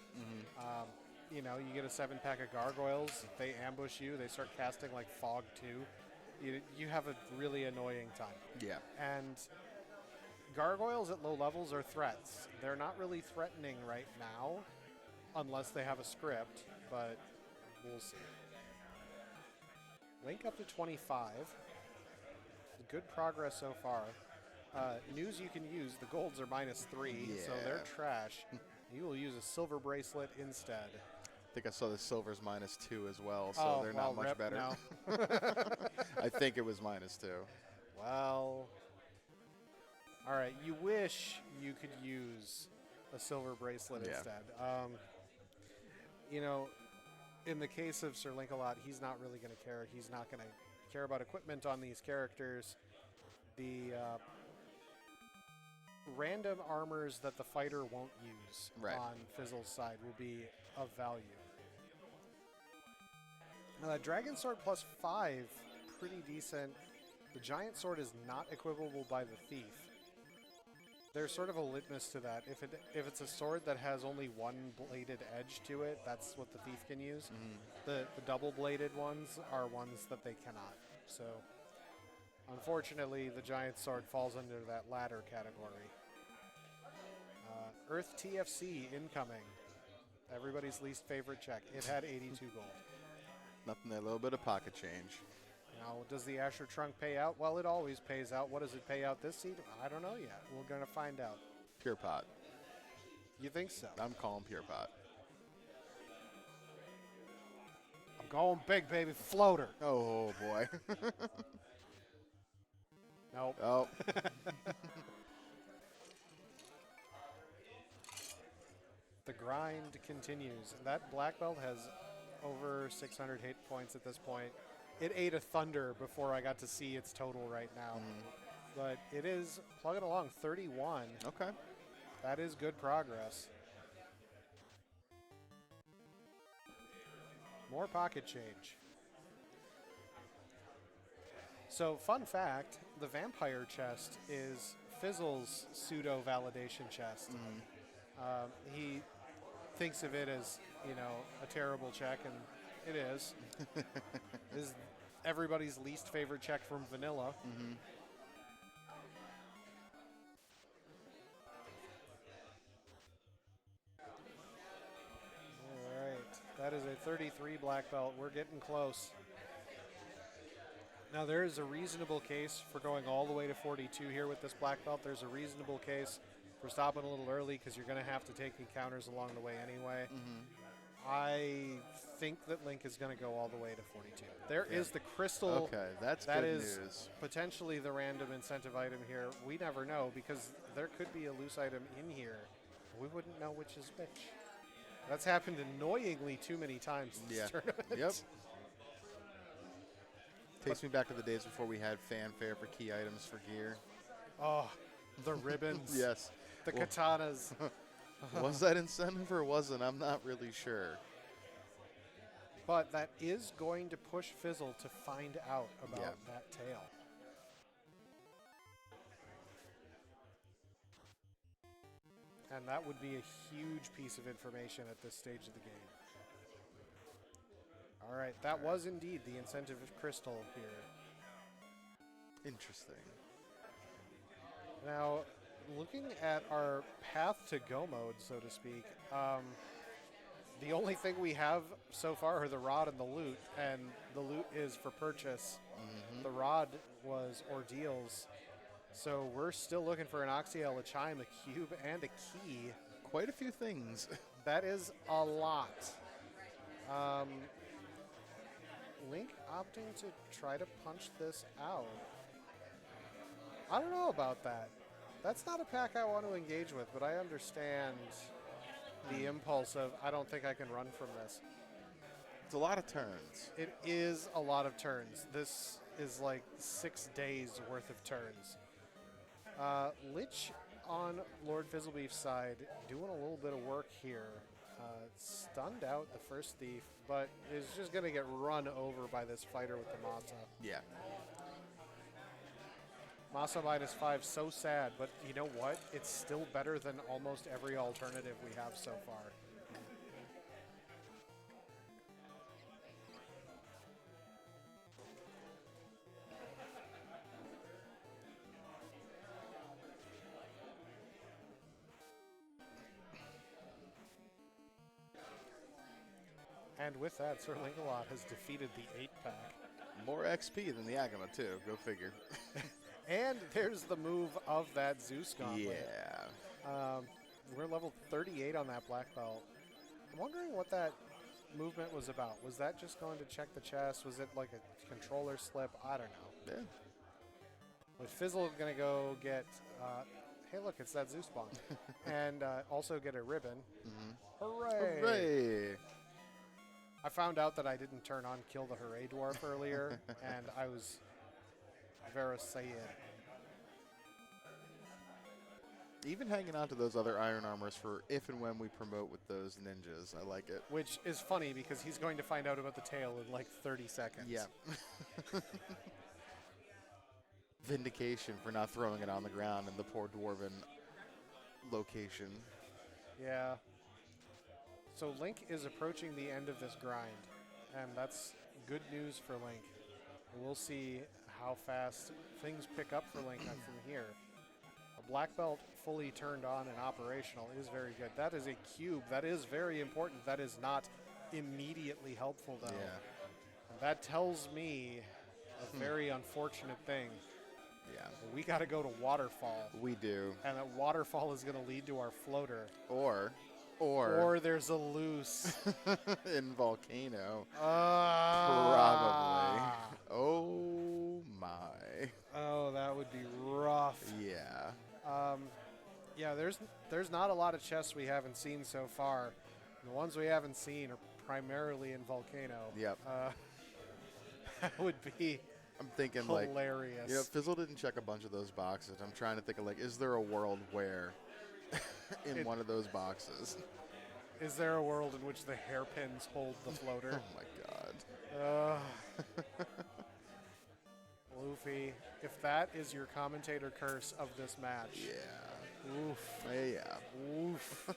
You get a 7-pack of gargoyles, they ambush you, they start casting like Fog 2. You have a really annoying time. Yeah. And gargoyles at low levels are threats. They're not really threatening right now unless they have a script, but we'll see. Link up to 25. Good progress so far. News you can use, the golds are -3, so they're trash. You will use a silver bracelet instead. I think I saw the silver's -2 as well, so they're not much better. No. I think it was -2. Well, all right. You wish you could use a silver bracelet instead. In the case of SirLinkalot, he's not really going to care. He's not going to care about equipment on these characters. The random armors that the fighter won't use on Fizzle's side will be of value. Dragon Sword +5, pretty decent. The Giant Sword is not equipable by the Thief. There's sort of a litmus to that. If it's a sword that has only one bladed edge to it, that's what the Thief can use. The double-bladed ones are ones that they cannot. So, unfortunately, the Giant Sword falls under that latter category. Earth TFC incoming. Everybody's least favorite check. It had 82 gold. Nothing there, a little bit of pocket change. Now, does the Asher Trunk pay out? Well, it always pays out. What does it pay out this seed? I don't know yet. We're going to find out. Pure pot. You think so? I'm calling pure pot. I'm going big, baby. Floater. Oh, boy. Nope. Oh. The grind continues. That black belt has over 600 hit points at this point. It ate a thunder before I got to see its total right now. but it is plugging along 31. Okay. That is good progress. More pocket change. So, fun fact, the vampire chest is Fizzle's pseudo-validation chest. He thinks of it as, a terrible check, and it is. This is everybody's least favorite check from vanilla. All right. That is a 33 black belt. We're getting close. Now, there is a reasonable case for going all the way to 42 here with this black belt. There's a reasonable case for stopping a little early because you're going to have to take encounters along the way anyway. I think that Link is going to go all the way to 42. There is the crystal. Okay, that's that good is news. Potentially the random incentive item here. We never know because there could be a loose item in here. We wouldn't know which is which. That's happened annoyingly too many times in this tournament. Yep. Takes me back to the days before we had fanfare for key items for gear. Oh, the ribbons. Yes. The katanas. Was that incentive or wasn't? I'm not really sure. But that is going to push Fizzle to find out about that tail. And that would be a huge piece of information at this stage of the game. All right, that was indeed the incentive crystal here. Interesting. Now, looking at our path to go mode, so to speak, the only thing we have so far are the rod and the loot, and the loot is for purchase. The rod was ordeals, so we're still looking for an Oxyel, a chime, a cube, and a key. Quite a few things. That is a lot. Link opting to try to punch this out. I don't know about that. That's not a pack I want to engage with, but I understand the impulse of, I don't think I can run from this. It's a lot of turns. It is a lot of turns. This is like 6 days worth of turns. Lich on LordFizzlebeef's side doing a little bit of work here. Stunned out the first thief, but is just going to get run over by this fighter with the Masa. Yeah. Masa -5, so sad, but you know what? It's still better than almost every alternative we have so far. And with that, SirLinkalot has defeated the 8-pack. More XP than the Agama, too. Go figure. And there's the move of that Zeus Gauntlet. Yeah. We're level 38 on that black belt. I'm wondering what that movement was about. Was that just going to check the chest? Was it like a controller slip? I don't know. Yeah. With Fizzle going to go get... hey, look, it's that Zeus bomb. And also get a ribbon. Hooray! Hooray! I found out that I didn't turn on Kill the Hooray Dwarf earlier, and I was very sad. Even hanging on to those other iron armors for if and when we promote with those ninjas. I like it. Which is funny because he's going to find out about the tail in like 30 seconds. Yeah. Vindication for not throwing it on the ground in the poor dwarven location. Yeah. So Link is approaching the end of this grind, and that's good news for Link. We'll see how fast things pick up for Link from here. A black belt fully turned on and operational is very good. That is a cube. That is very important. That is not immediately helpful, though. Yeah. And that tells me a very unfortunate thing. Yeah. We got to go to Waterfall. We do. And that Waterfall is going to lead to our floater. Or there's a loose. in Volcano. Probably. Probably. Oh, my. Oh, that would be rough. Yeah. Yeah, there's not a lot of chests we haven't seen so far. The ones we haven't seen are primarily in Volcano. Yep. That would be I'm thinking hilarious. like, Fizzle didn't check a bunch of those boxes. I'm trying to think of like, is there a world where in one of those boxes? Is there a world in which the hairpins hold the floater? Oh my god. Luffy, if that is your commentator curse of this match. Yeah. Oof. Yeah. Oof.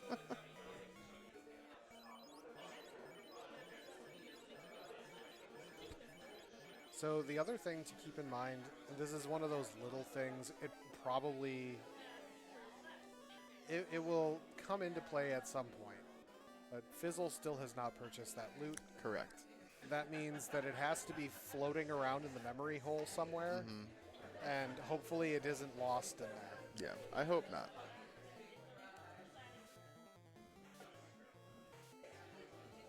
So the other thing to keep in mind, and this is one of those little things, it probably, it will come into play at some point. But Fizzle still has not purchased that loot. Correct. That means that it has to be floating around in the memory hole somewhere, and hopefully it isn't lost in there. Yeah, I hope not.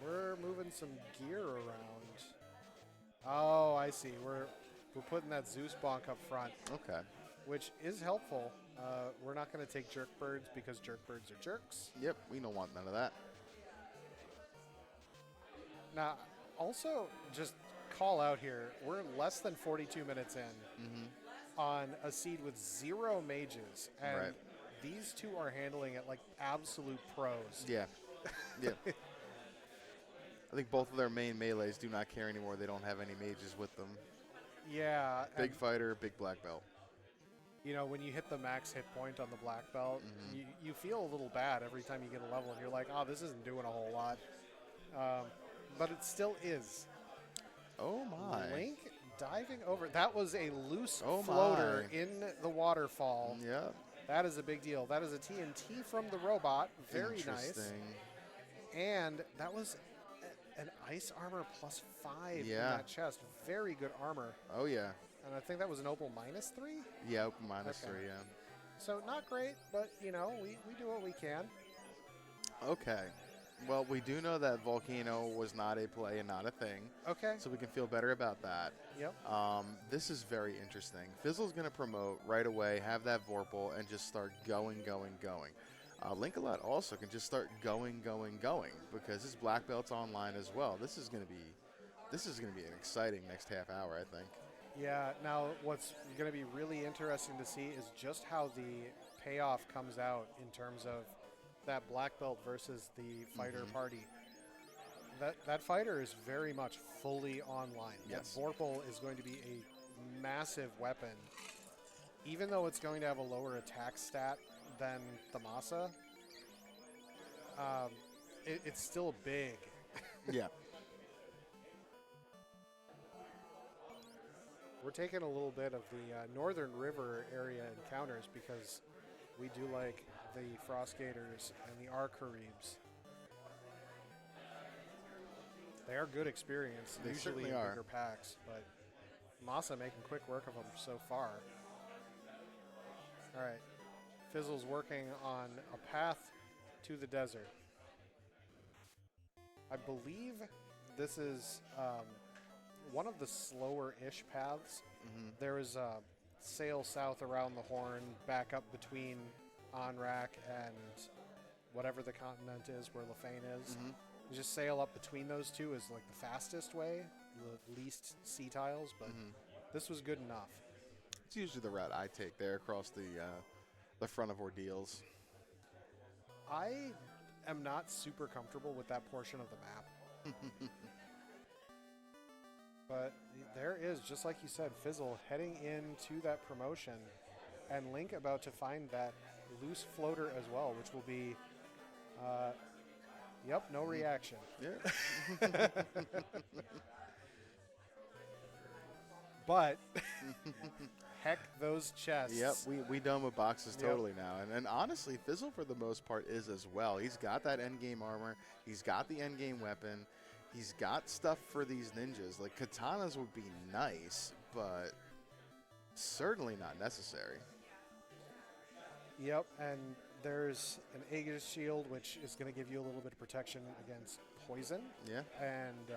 We're moving some gear around. Oh, I see. We're putting that Zeus bonk up front. Okay. Which is helpful. We're not going to take jerk birds because jerk birds are jerks. Yep, we don't want none of that. Now, also, just call out here, we're less than 42 minutes in on a seed with 0 mages, and these two are handling it like absolute pros. Yeah. Yeah. I think both of their main melees do not care anymore. They don't have any mages with them. Yeah. Big fighter, big black belt. You know, when you hit the max hit point on the black belt, you feel a little bad every time you get a level, and you're like, oh, this isn't doing a whole lot. But it still is. Oh, my. Link diving over. That was a loose floater in the waterfall. Yeah. That is a big deal. That is a TNT from the robot. Very nice. And that was an ice armor +5 in that chest. Very good armor. Oh, yeah. And I think that was an opal -3? Yeah, opal -3, yeah. So not great, but, you know, we do what we can. Okay. Well, we do know that Volcano was not a play and not a thing. Okay. So we can feel better about that. Yep. This is very interesting. Fizzle's going to promote right away, have that Vorpal, and just start going. Linkalot also can just start going, because his black belt's online as well. This is going to be an exciting next half hour, I think. Yeah. Now, what's going to be really interesting to see is just how the payoff comes out in terms of that black belt versus the fighter party. That fighter is very much fully online. Yes. That Vorpal is going to be a massive weapon. Even though it's going to have a lower attack stat than the Masa, it's still big. Yeah. We're taking a little bit of the Northern River area encounters because we do like the Frost Gators and the Arcaribs. They are good experience, They usually certainly in are. bigger packs, but Masa making quick work of them so far. All right, Fizzle's working on a path to the desert. I believe this is one of the slower-ish paths. There is a sail south around the Horn, back up between Onrak and whatever the continent is where Lefane is. You just sail up between those two is like the fastest way, the least sea tiles, but this was good enough. It's usually the route I take there across the front of Ordeals. I am not super comfortable with that portion of the map. But there is, just like you said, Fizzle heading into that promotion, and Link about to find that loose floater as well, which will be, yep, no reaction. Yeah. But, heck, those chests. Yep, we done with boxes totally now. And honestly, Fizzle for the most part is as well. He's got that endgame armor. He's got the endgame weapon. He's got stuff for these ninjas. Like, katanas would be nice, but certainly not necessary. Yep, and there's an Aegis shield, which is going to give you a little bit of protection against poison. Yeah. And,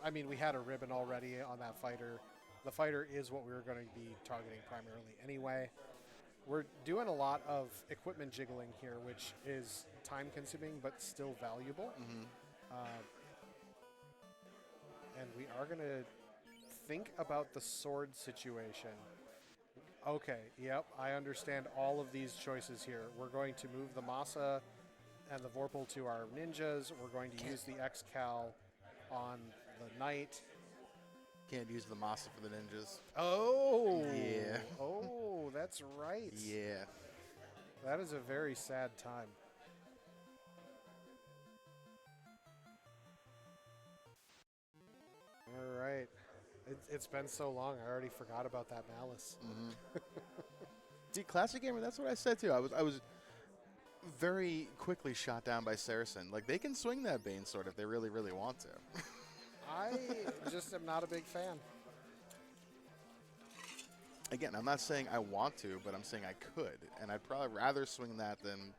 I mean, we had a ribbon already on that fighter. The fighter is what we were going to be targeting primarily anyway. We're doing a lot of equipment jiggling here, which is time-consuming but still valuable. And we are going to think about the sword situation. Okay, yep, I understand all of these choices here. We're going to move the Masa and the Vorpal to our ninjas. We're going to use the X-Cal on the knight. Can't use the Masa for the ninjas. Oh! Yeah. Oh, that's right. Yeah. That is a very sad time. All right. It's been so long, I already forgot about that malice. See, Classic Gamer, that's what I said too. I was very quickly shot down by Saracen. Like, they can swing that Bane sword if they really, really want to. I just am not a big fan. Again, I'm not saying I want to, but I'm saying I could. And I'd probably rather swing that than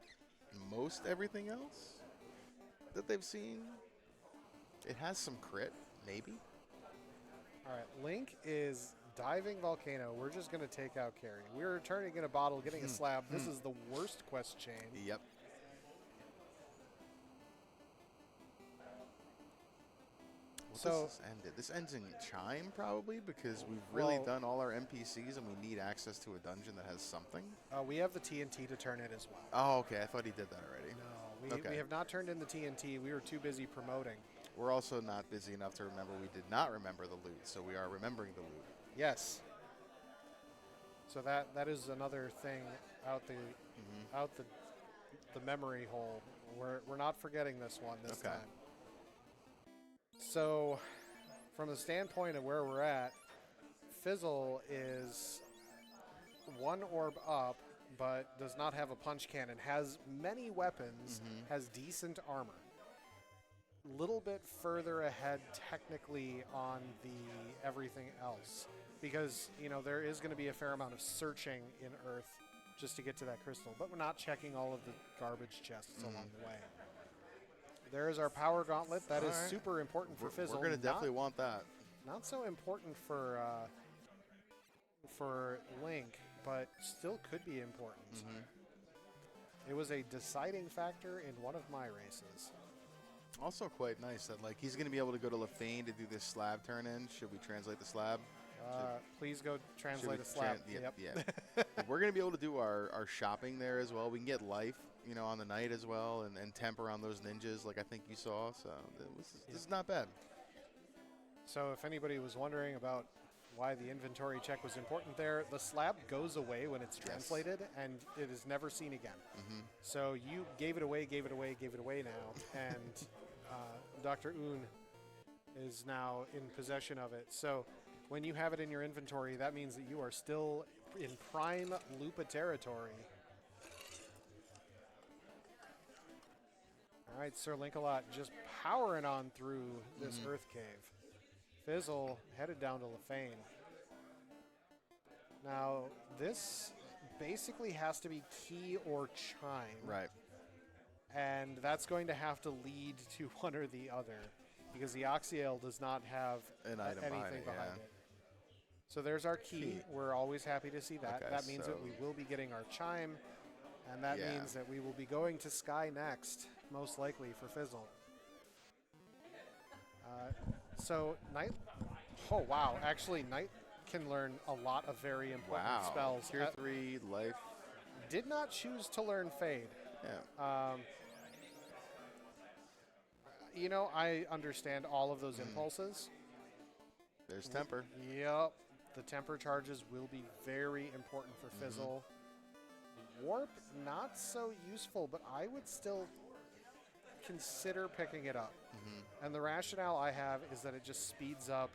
most everything else that they've seen. It has some crit, maybe. All right, Link is diving Volcano. We're just going to take out Carrie. We're turning in a bottle, getting a slab. This is the worst quest chain. Yep. So this ends in Chime probably because we've really done all our NPCs and we need access to a dungeon that has something. We have the TNT to turn it as well. Oh, okay. I thought he did that already. No, we have not turned in the TNT. We were too busy promoting. We're also not busy enough to remember we did not remember the loot, so we are remembering the loot. Yes. So that is another thing out the memory hole. We're not forgetting this one this time. So, from the standpoint of where we're at, Fizzle is one orb up, but does not have a punch cannon. Has many weapons, has decent armor. Little bit further ahead technically on the everything else. Because, you know, there is going to be a fair amount of searching in Earth just to get to that crystal. But we're not checking all of the garbage chests along the way. There is our power gauntlet. That is super important for Fizzle. We're going to definitely want that. Not so important for Link, but still could be important. It was a deciding factor in one of my races. Also quite nice that, like, he's going to be able to go to Lefane to do this slab turn-in. Should we translate the slab? Please go translate a slab. Yeah. We're going to be able to do our shopping there as well. We can get life, you know, on the night as well, and temper on those ninjas like I think you saw. So this is not bad. So if anybody was wondering about why the inventory check was important there, the slab goes away when it's translated, and it is never seen again. So you gave it away now, and Dr. Un is now in possession of it. So when you have it in your inventory, that means that you are still in prime Lupa territory. All right, SirLinkalot just powering on through this Earth Cave. Fizzle headed down to Lefane. Now, this basically has to be key or chime. Right. And that's going to have to lead to one or the other, because the Oxyale does not have anything behind it. So there's our key. We're always happy to see that. That means that we will be getting our chime, and that means that we will be going to Sky next, most likely for Fizzle. So Knight, oh wow, actually Knight can learn a lot of very important spells. Tier 3 life. Did not choose to learn Fade. Yeah. You know, I understand all of those impulses. There's temper. Yep. The temper charges will be very important for Fizzle. Warp, not so useful, but I would still consider picking it up. And the rationale I have is that it just speeds up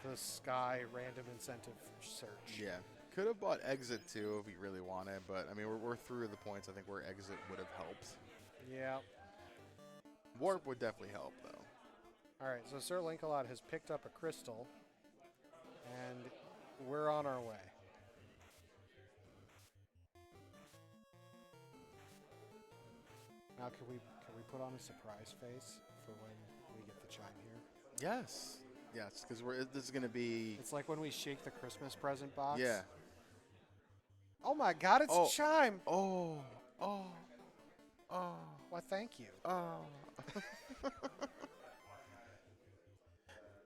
the Sky random incentive search. Yeah. Could have bought Exit too if we really wanted, but I mean, we're through the points I think where Exit would have helped. Yeah. Warp would definitely help though. All right, so SirLinkalot has picked up a crystal, and we're on our way. Now, can we put on a surprise face for when we get the chime here? Yes. Yes, because this is going to be... It's like when we shake the Christmas present box. Yeah. Oh my God, it's a chime! Oh. Why, thank you.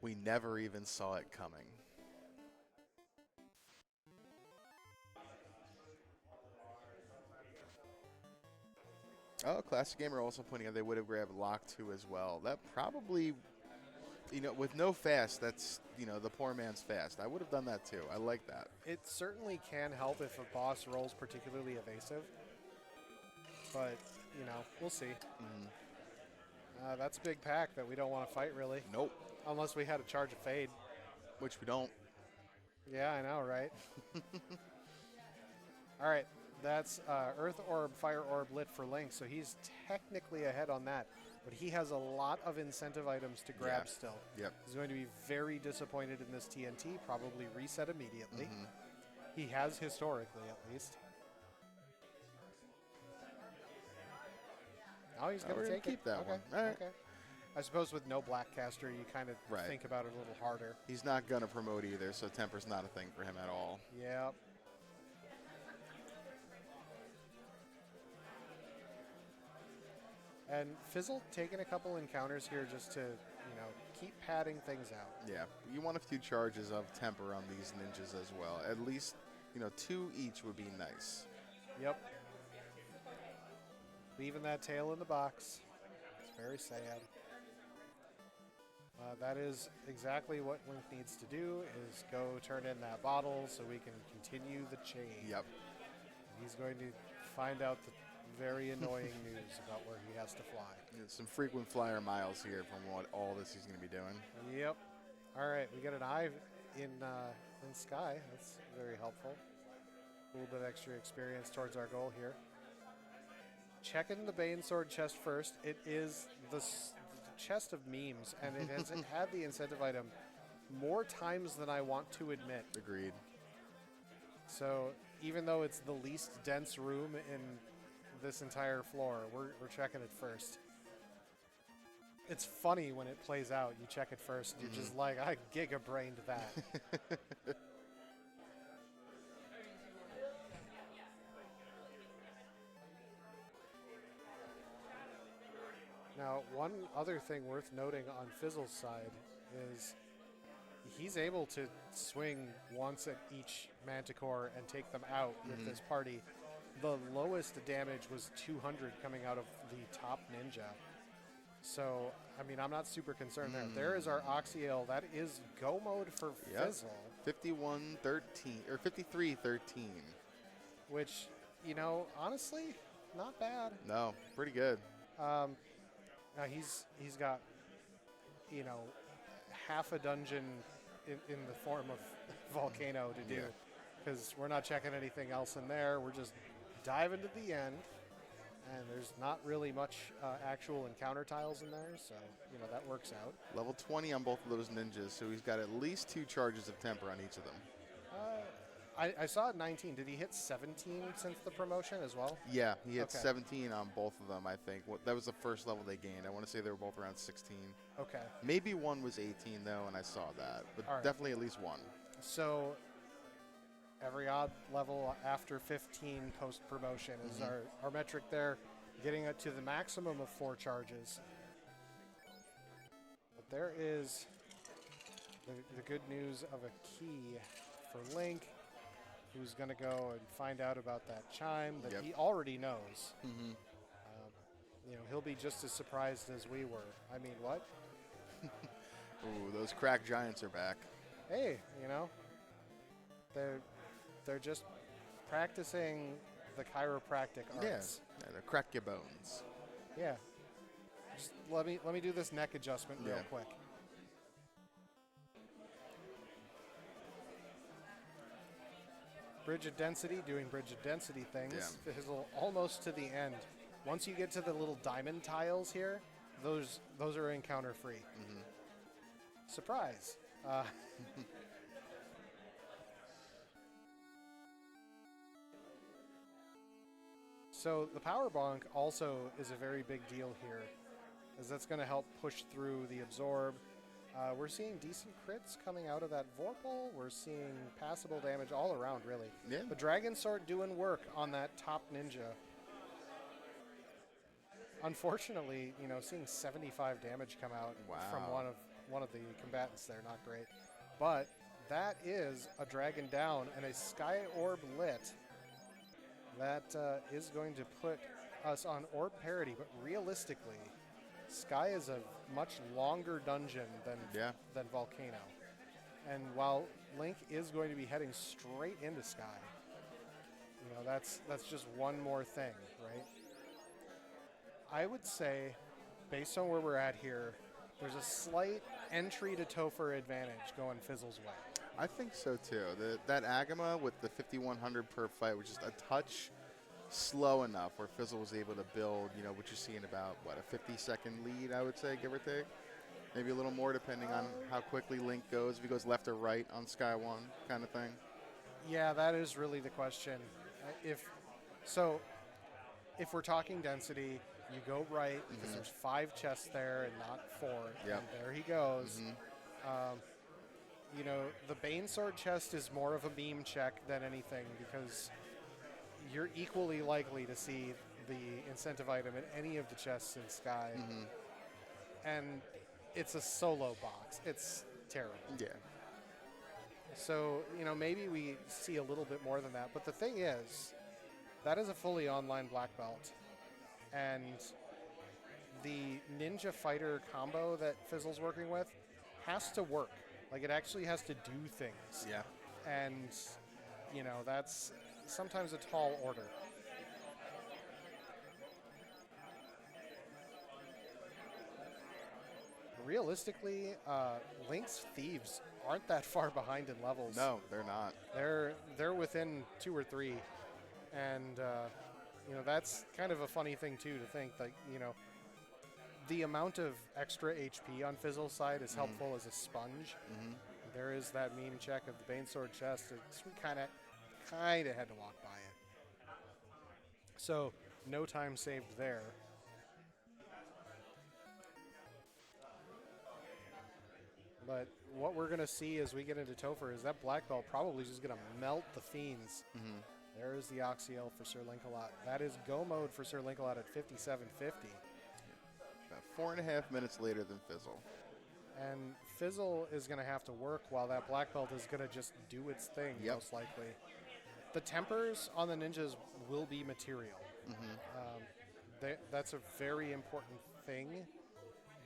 We never even saw it coming. Oh, Classic Gamer also pointing out they would have grabbed Lock 2 as well. That probably, with no fast, that's, the poor man's fast. I would have done that too. I like that. It certainly can help if a boss rolls particularly evasive. But, we'll see. That's a big pack that we don't want to fight, really. Nope. Unless we had a charge of Fade. Which we don't. Yeah, I know, right? All right. That's Earth Orb, Fire Orb lit for Link, so he's technically ahead on that. But he has a lot of incentive items to grab still. Yep. He's going to be very disappointed in this TNT, probably reset immediately. He has historically, at least. Oh, he's going to take keep that one. All right. Okay. I suppose with no Black Caster, you kind of think about it a little harder. He's not going to promote either, so Temper's not a thing for him at all. Yep. And Fizzle taking a couple encounters here just to, keep padding things out. Yeah, you want a few charges of Temper on these ninjas as well. At least, 2 each would be nice. Yep. Leaving that tail in the box. It's very sad. That is exactly what Link needs to do, is go turn in that bottle so we can continue the chain. Yep. He's going to find out the very annoying news about where he has to fly. Some frequent flyer miles here from what all this he's going to be doing. Yep. All right, we got an eye in Sky. That's very helpful. A little bit of extra experience towards our goal here. Checking the Bane Sword chest first. It is the chest of memes, and it has had the incentive item more times than I want to admit. Agreed. So even though it's the least dense room in this entire floor, we're checking it first. It's funny when it plays out. You check it first. You're just like, I giga-brained that. Now, one other thing worth noting on Fizzle's side is he's able to swing once at each Manticore and take them out with this party. The lowest damage was 200 coming out of the top ninja. So, I'm not super concerned there. There is our Oxyale. That is go mode for Fizzle. 51-13, or 53-13. Which, honestly, not bad. No, pretty good. Now he's got, half a dungeon in the form of Volcano to do, because we're not checking anything else in there. We're just diving to the end, and there's not really much actual encounter tiles in there, so that works out. Level 20 on both of those ninjas, so he's got at least 2 charges of Temper on each of them. I saw it 19. Did he hit 17 since the promotion as well? Yeah, he hit 17 on both of them, I think. That was the first level they gained. I want to say they were both around 16. Okay. Maybe one was 18, though, and I saw that. But definitely at least one. So every odd level after 15 post-promotion is our metric there, getting it to the maximum of 4 charges. But there is the good news of a key for Link, who's going to go and find out about that chime that he already knows. He'll be just as surprised as we were. I mean, what? Ooh, those crack giants are back. Hey, they're just practicing the chiropractic arts. Yeah, to crack your bones. Yeah. Just let me do this neck adjustment real quick. Bridge of Density, doing Bridge of Density things. Fizzle almost to the end. Once you get to the little diamond tiles here, those are encounter free. Surprise. So the power bonk also is a very big deal here, as that's going to help push through the absorb. We're seeing decent crits coming out of that Vorpal. We're seeing passable damage all around, really. Yeah. The Dragon Sword doing work on that top ninja. Unfortunately, seeing 75 damage come out from one of the combatants there, not great. But that is a dragon down and a Sky Orb lit. That is going to put us on orb parity, but realistically, Sky is a much longer dungeon than Volcano. And while Link is going to be heading straight into Sky, that's just one more thing, right? I would say, based on where we're at here, there's a slight entry to Topher advantage going Fizzle's way. I think so too. That Agama with the 5,100 per fight was just a touch slow enough where Fizzle was able to build, what you're seeing about, a 50-second lead, I would say, give or take. Maybe a little more depending on how quickly Link goes, if he goes left or right on Sky 1 kind of thing. Yeah, that is really the question. If we're talking density, you go right because there's 5 chests there and not 4. Yep. And there he goes. The Bane Sword chest is more of a meme check than anything because you're equally likely to see the incentive item in any of the chests in Sky. And it's a solo box. It's terrible. Yeah. So, maybe we see a little bit more than that. But the thing is, that is a fully online black belt. And the Ninja Fighter combo that Fizzle's working with has to work. Like, it actually has to do things. Yeah. And, that's sometimes a tall order. Realistically, Link's thieves aren't that far behind in levels. No, they're not. They're within 2 or 3. And, that's kind of a funny thing, too, to think, like, the amount of extra HP on Fizzle's side is helpful as a sponge. There is that meme check of the Bane Sword chest. We kind of had to walk by it. So, no time saved there. But what we're going to see as we get into Topher is that black belt probably just going to melt the fiends. There is the Oxyel for SirLinkalot. That is go mode for SirLinkalot at 5750. About 4.5 minutes later than Fizzle. And Fizzle is going to have to work while that black belt is going to just do its thing, most likely. The tempers on the ninjas will be material. That's a very important thing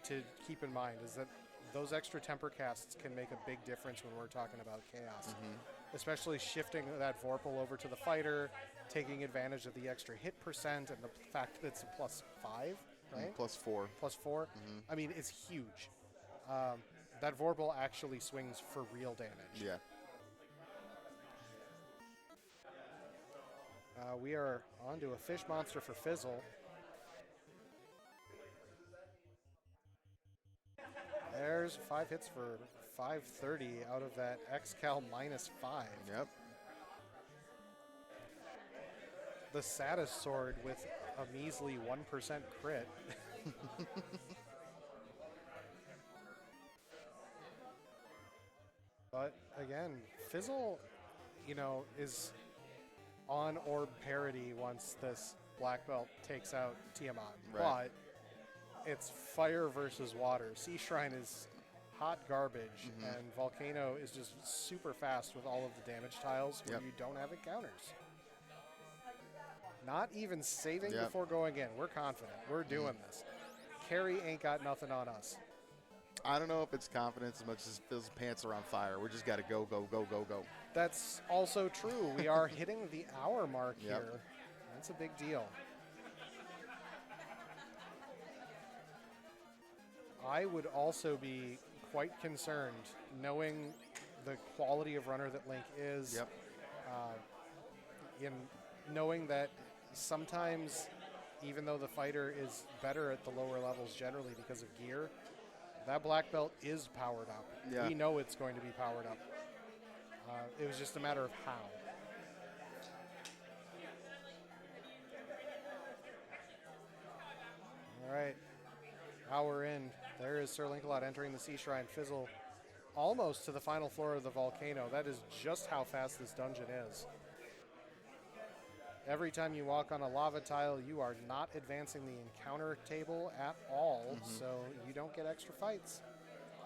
to keep in mind, is that those extra temper casts can make a big difference when we're talking about chaos. Especially shifting that Vorpal over to the fighter, taking advantage of the extra hit percent and the fact that it's a +5, right? +4. +4. I mean, it's huge. That Vorpal actually swings for real damage. Yeah. We are on to a fish monster for Fizzle. There's 5 hits for 530 out of that X-Cal -5. Yep. The saddest sword with a measly 1% crit. But again, Fizzle, is on orb parity once this black belt takes out Tiamat. Right. But it's fire versus water. Sea Shrine is hot garbage, and Volcano is just super fast with all of the damage tiles where you don't have encounters. Not even saving before going in. We're confident. We're doing this. Carry ain't got nothing on us. I don't know if it's confidence as much as Phil's pants are on fire. We just got to go, go, go, go, go. That's also true. We are hitting the hour mark here. That's a big deal. I would also be quite concerned knowing the quality of runner that Link is. In knowing that sometimes, even though the fighter is better at the lower levels generally because of gear, that black belt is powered up. We know it's going to be powered up. It was just a matter of how. All right. Hour in. There is SirLinkalot entering the Sea Shrine. Fizzle almost to the final floor of the volcano. That is just how fast this dungeon is. Every time you walk on a lava tile, you are not advancing the encounter table at all, so you don't get extra fights.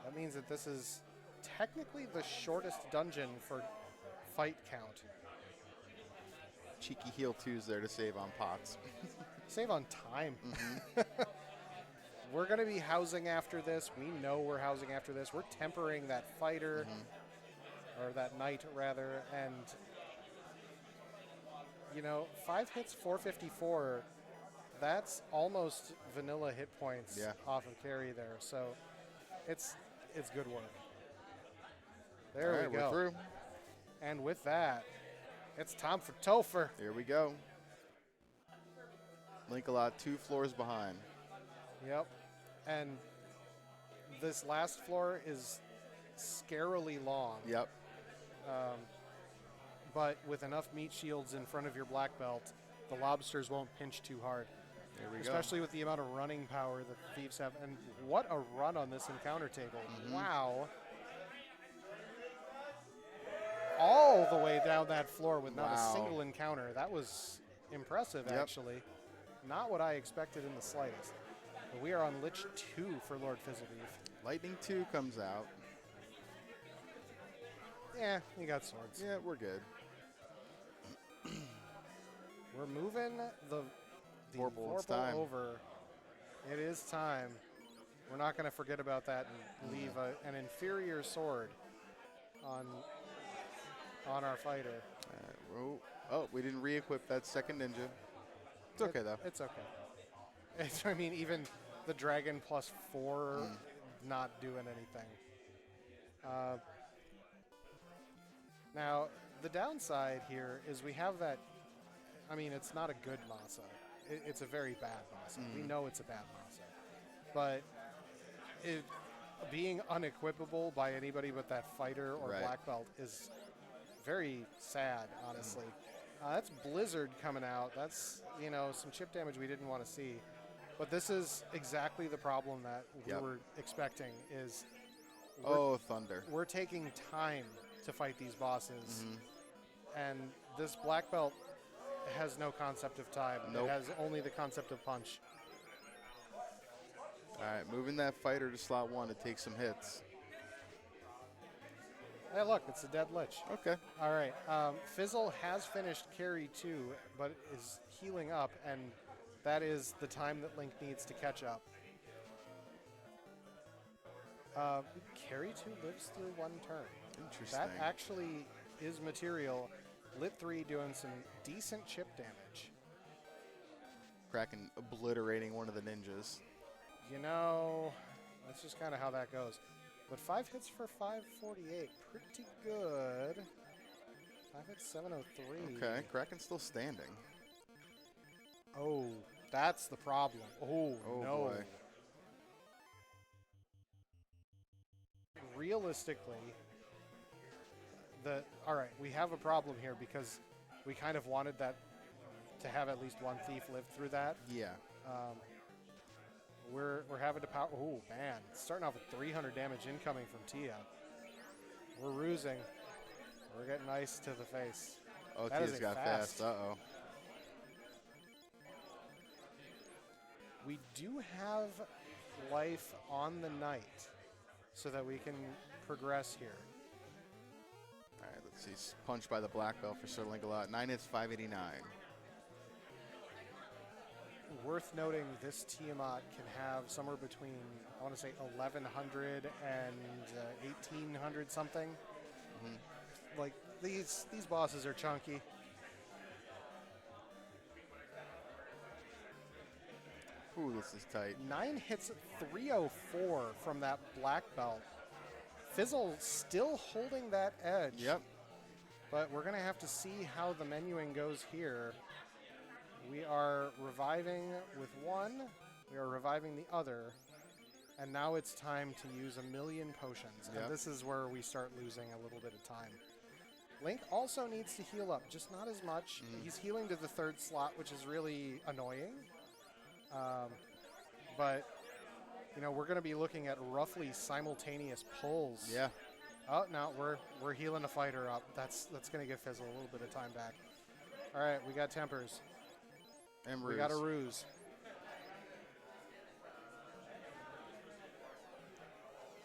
That means that this is technically the shortest dungeon for fight count. Cheeky heel twos there to save on pots. Save on time. We're going to be housing after this. We know we're housing after this. We're tempering that fighter, or that knight, rather. And, you know, 5 hits, 454. That's almost vanilla hit points off of carry there. So it's good work. There we go. We're through. And with that, it's time for Topher. Here we go. Linkalot 2 floors behind. Yep. And this last floor is scarily long. Yep. But with enough meat shields in front of your black belt, the lobsters won't pinch too hard. Here we go. Especially with the amount of running power that the thieves have. And what a run on this encounter table. Wow. All the way down that floor with not a single encounter. That was impressive, actually. Not what I expected in the slightest. But we are on Lich 2 for LordFizzlebeef. Lightning 2 comes out. Yeah, you got swords. Yeah, we're good. We're moving the Vorpal Vorpal over. It is time. We're not going to forget about that and leave an inferior sword on our fighter. Oh, we didn't re-equip that second ninja. It's okay, though. It's okay. I mean, even the dragon +4 not doing anything. Now, the downside here is we have that. I mean, it's not a good Masa. It's a very bad Masa. We know it's a bad Masa. But being unequipable by anybody but that fighter or black belt is very sad, honestly. That's Blizzard coming out. That's, you know, some chip damage we didn't want to see. But this is exactly the problem that we were expecting is... Thunder. We're taking time to fight these bosses. And this black belt has no concept of time. It has only the concept of punch. All right, moving that fighter to slot 1 to take some hits. Hey, look, it's a dead Lich. Okay. All right. Fizzle has finished carry 2, but is healing up, and that is the time that Link needs to catch up. Carry 2 lives through 1 turn. Interesting. That actually is material. Lit 3 doing some decent chip damage. Kraken obliterating one of the ninjas. You know, that's just kind of how that goes. But 5 hits for 548. Pretty good. 5 hits, 703. Okay, Kraken's still standing. Oh, that's the problem. Oh no. Boy. Realistically, all right, we have a problem here because we kind of wanted that to have at least one thief live through that. Yeah. We're having to power. Oh man, starting off with 300 damage incoming from Tia. We're rusing. We're getting ice to the face. Oh, that Tia's got fast. Uh-oh. We do have life on the knight so that we can progress here. All right, let's see. Punched by the black belt for SirLinkalot. 9 hits, 589. Worth noting, this Tiamat can have somewhere between, I want to say, 1,100 and 1,800 something. Like, these bosses are chunky. Ooh, this is tight. 9 hits, 304 from that black belt. Fizzle still holding that edge. Yep. But we're going to have to see how the menuing goes here. We are reviving with one. We are reviving the other. And now it's time to use 1,000,000 potions. Yep. And this is where we start losing a little bit of time. Link also needs to heal up, just not as much. He's healing to the 3rd slot, which is really annoying. But, you know, we're going to be looking at roughly simultaneous pulls. Yeah. Oh, no, we're healing a fighter up. That's going to give Fizzle a little bit of time back. All right, we got tempers. And we got a ruse.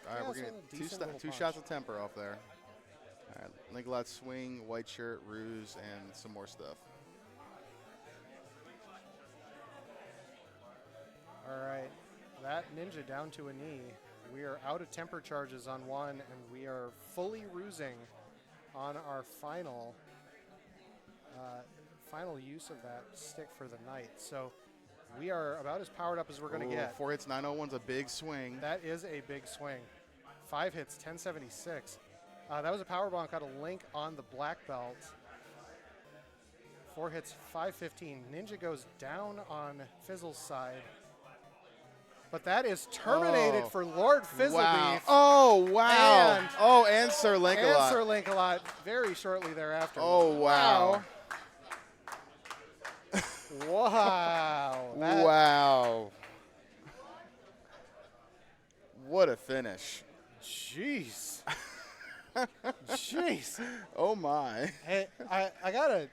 All right, we're getting 2 shots of temper off there. All right, Linkalot swing, white shirt, ruse, and some more stuff. that ninja down to a knee. We are out of temper charges on one, and we are fully rusing on our final use of that stick for the night. So we are about as powered up as we're going to get. 4 hits, 901's a big swing. That is a big swing. 5 hits, 1076. That was a power bomb, got a link on the black belt. 4 hits, 515. Ninja goes down on Fizzle's side. But that is terminated for LordFizzlebeef. Wow. Oh, wow. And SirLinkalot. And SirLinkalot very shortly thereafter. Oh, wow. Wow. Wow. What a finish. Jeez. Jeez. Oh, my. Hey, I got a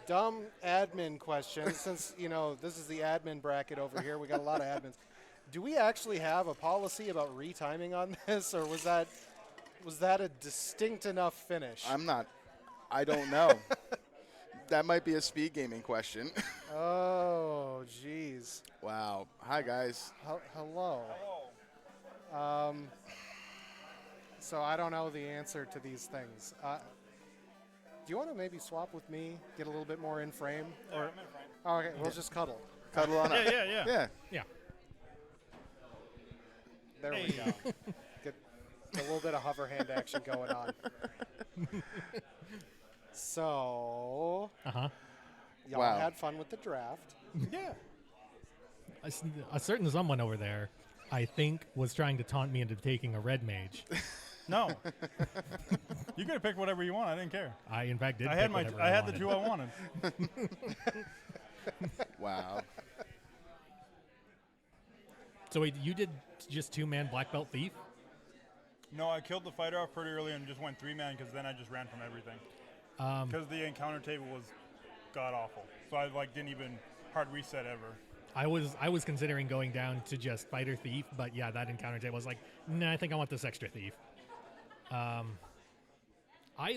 dumb admin question. Since, this is the admin bracket over here, we got a lot of admins. Do we actually have a policy about retiming on this, or was that a distinct enough finish? I don't know. That might be a speed gaming question. Oh, jeez. Wow. Hi, guys. Hello. So I don't know the answer to these things. Do you want to maybe swap with me, get a little bit more in frame? Or I'm in frame. Oh, okay, we'll just cuddle. Cuddle on up. Yeah. There we go. Get a little bit of hover hand action going on. So, y'all had fun with the draft. Yeah. A certain someone over there, I think, was trying to taunt me into taking a red mage. No. You could have picked whatever you want. I didn't care. I, in fact, did. I had the two I wanted. Wow. So wait, you did just 2-man black belt thief? No, I killed the fighter off pretty early and just went 3-man because then I just ran from everything. Because the encounter table was god awful, so I didn't even hard reset ever. I was considering going down to just fighter thief, but yeah, that encounter table was like, nah, I think I want this extra thief. I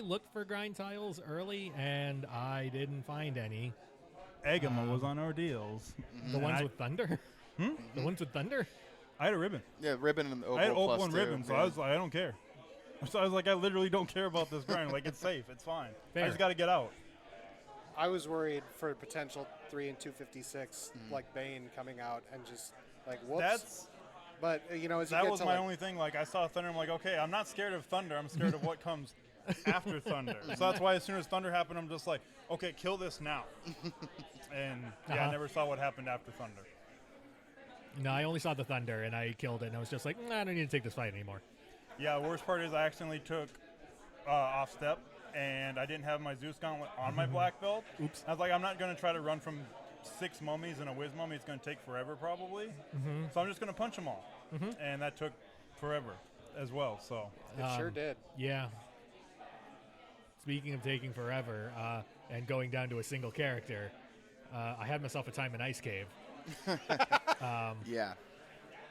looked for grind tiles early and I didn't find any. Agama was on our deals. The ones with thunder. The ones with thunder. I had a ribbon. Yeah, ribbon and opal. I had opal and +2. ribbon, so I was like, I don't care. So I was like, I literally don't care about this grind. Like, it's safe. It's fine. Fair. I just got to get out. I was worried for potential 3 and 256, like Bane coming out and just whoops. But as you that get was to my only thing. Like, I saw thunder. I'm like, okay, I'm not scared of thunder. I'm scared of what comes after thunder. So that's why as soon as thunder happened, I'm just like, okay, kill this now. And I never saw what happened after thunder. No, I only saw the thunder and I killed it, and I was just like, nah, I don't need to take this fight anymore. Yeah, the worst part is I accidentally took off step, and I didn't have my Zeus gauntlet on my black belt. Oops. I was like, I'm not going to try to run from 6 mummies and a whiz mummy. It's going to take forever probably. So I'm just going to punch them all. And that took forever as well. So it sure did. Yeah. Speaking of taking forever and going down to a single character, I had myself a time in Ice Cave. Yeah.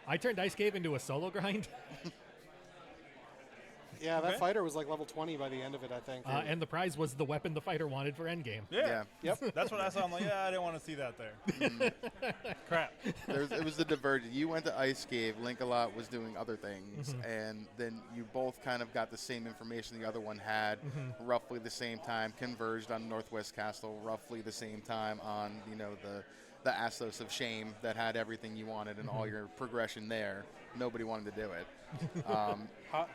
I turned Ice Cave into a solo grind. Yeah, that fighter was like level 20 by the end of it, I think. And the prize was the weapon the fighter wanted for endgame. yeah. Yep. That's what I saw. I'm like, I didn't want to see that there. Crap. It was the divergent. You went to Ice Cave, Linkalot was doing other things, and then you both kind of got the same information the other one had, roughly the same time, converged on Northwest Castle, roughly the same time on, the Astos of Shame that had everything you wanted and all your progression there. Nobody wanted to do it. How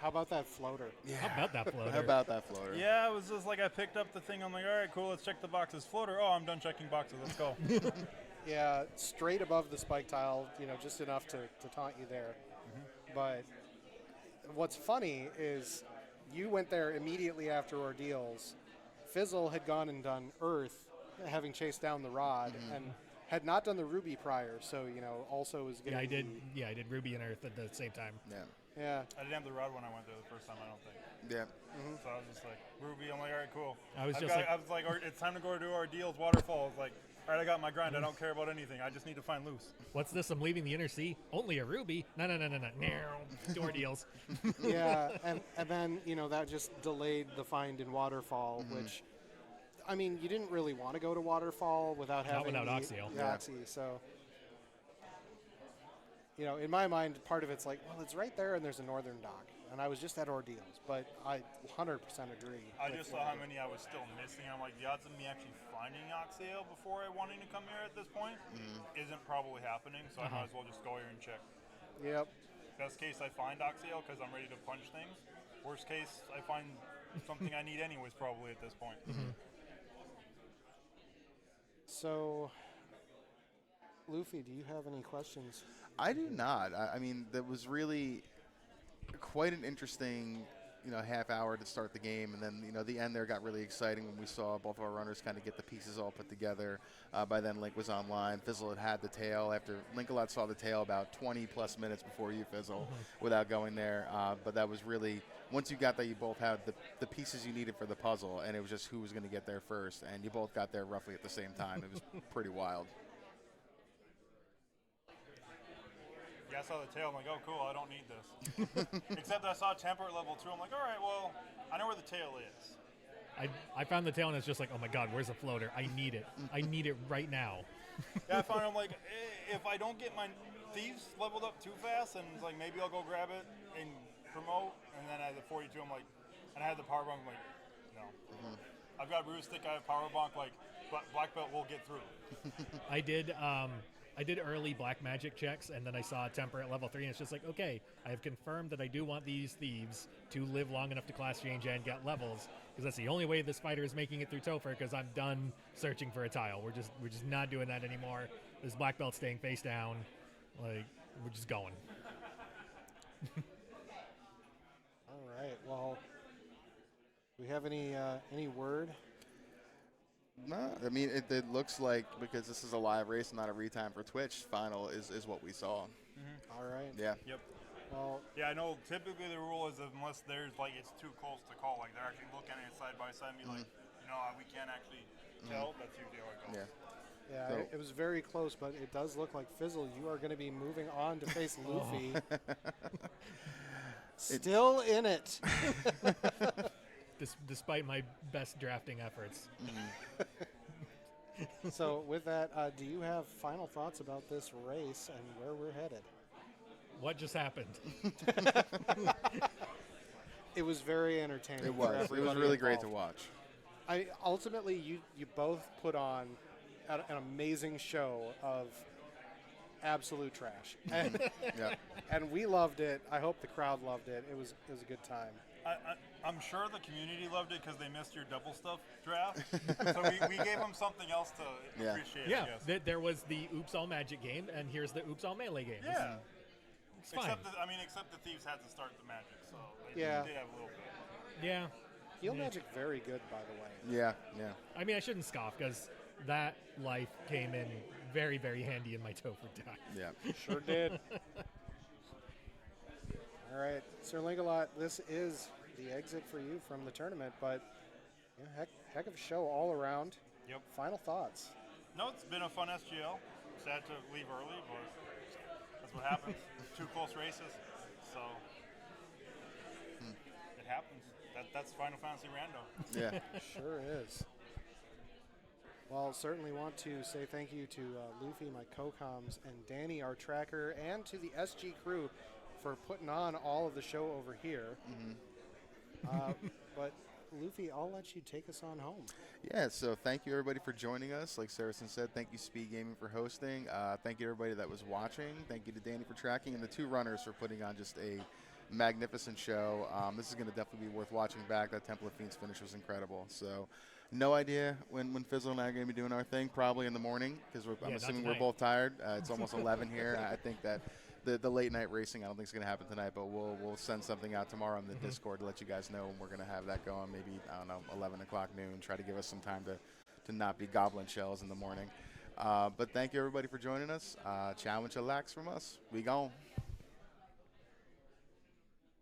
about that floater? Yeah. How about that floater? How about that floater? Yeah, it was just like I picked up the thing. I'm like, all right, cool, let's check the boxes. Floater. Oh, I'm done checking boxes. Let's go. Yeah, straight above the spike tile, just enough to taunt you there. But what's funny is you went there immediately after Ordeals. Fizzle had gone and done Earth, having chased down the rod, and had not done the Ruby prior, so also was getting. I did Ruby and Earth at the same time. Yeah. I didn't have the rod when I went there the first time, I don't think. Yeah. So I was just like, Ruby, I'm like, all right, cool. I was like, it's time to go do our deals, waterfalls. Like, all right, I got my grind. I don't care about anything. I just need to find loose. What's this? I'm leaving the inner sea. Only a Ruby? No. Door deals. Yeah, and then, that just delayed the find in Waterfall, which, I mean, you didn't really want to go to Waterfall without having without Oxio. Oxy, so. you know, in my mind, part of it's like, well, it's right there and there's a northern dock. And I was just at Ordeals, but I 100% agree. I just saw how many I was still missing. I'm like, the odds of me actually finding Oxale before I wanting to come here at this point isn't probably happening, so I might as well just go here and check. Yep. Best case, I find Oxale because I'm ready to punch things. Worst case, I find something I need anyways probably at this point. So, Luffy, do you have any questions? I do not. I mean, that was really quite an interesting, half hour to start the game, and then the end there got really exciting when we saw both of our runners kind of get the pieces all put together. By then, Link was online. Fizzle had the tail after Linkalot saw the tail about 20 plus minutes before you, Fizzle, without going there. But that was really, once you got that, you both had the pieces you needed for the puzzle, and it was just who was going to get there first, and you both got there roughly at the same time. It was pretty wild. Yeah, I saw the tail. I'm like, oh, cool, I don't need this. Except I saw temper at level 2. I'm like, all right, well, I know where the tail is. I found the tail and it's just like, oh my god, where's the floater? I need it. I need it right now. Yeah, I found I'm like, if I don't get my thieves leveled up too fast, and it's like maybe I'll go grab it and promote, and then at the 42, I'm like, and I had the power bonk, I'm like, no. I've got Root Stick, I have power bonk, like, black belt will get through. I did early black magic checks, and then I saw temper at level 3, and it's just like, okay, I have confirmed that I do want these thieves to live long enough to class change and get levels, because that's the only way this fighter is making it through Topher, because I'm done searching for a tile. We're just not doing that anymore. This black belt staying face down, like, we're just going. All right. Well, do we have any word? No, I mean, it looks like, because this is a live race and not a retime for Twitch, final is what we saw. All right. Yeah. Yep. Well, Yeah, I know typically the rule is unless there's, like, it's too close to call, like, they're actually looking at it side by side and be like, we can't actually tell, that's usually how it goes. yeah, So- it was very close, but it does look like Fizzle, you are going to be moving on to face Luffy. Still in it. Despite my best drafting efforts. So with that, do you have final thoughts about this race and where we're headed? What just happened? It was very entertaining. It for was. It was everybody really great to involved. watch. Ultimately, you both put on an amazing show of absolute trash, and, Yeah. and we loved it. I hope the crowd loved it. It was a good time. I'm sure the community loved it because they missed your double stuff draft. So we gave them something else to Yeah. appreciate, Yeah, I guess. there was the Oops All Magic game, and here's the Oops All Melee game. Yeah. It's fine. Except the thieves had to start the magic, so they Yeah. did have a little bit. Yeah. Heal magic, very good, by the way. Yeah. I mean, I shouldn't scoff, because that life came in very, very handy in my Topher deck. Yeah. Sure did. All right, SirLinkalot, this is the exit for you from the tournament, but heck of a show all around. Yep. Final thoughts. No, it's been a fun SGL. Sad to leave early, but that's what happens. 2 close races, so it happens. That's Final Fantasy Rando. Yeah. Sure is. Well, certainly want to say thank you to Luffy, my co-coms, and Danny, our tracker, and to the SG crew for putting on all of the show over here. But Luffy, I'll let you take us on home. Yeah, so thank you everybody for joining us. Like Saracen said, thank you Speed Gaming for hosting. Thank you everybody that was watching. Thank you to Danny for tracking, and the 2 runners for putting on just a magnificent show. This is going to definitely be worth watching back. That Temple of Fiends finish was incredible. So no idea when Fizzle and I are going to be doing our thing, probably in the morning, because I'm assuming we're both tired. It's almost 11 here. I think that the late night racing, I don't think it's going to happen tonight, but we'll send something out tomorrow on the Discord to let you guys know when we're going to have that going. Maybe, I don't know, 11 o'clock noon. Try to give us some time to not be goblin shells in the morning. But thank you everybody for joining us. Ciao and chillax from us. We gone.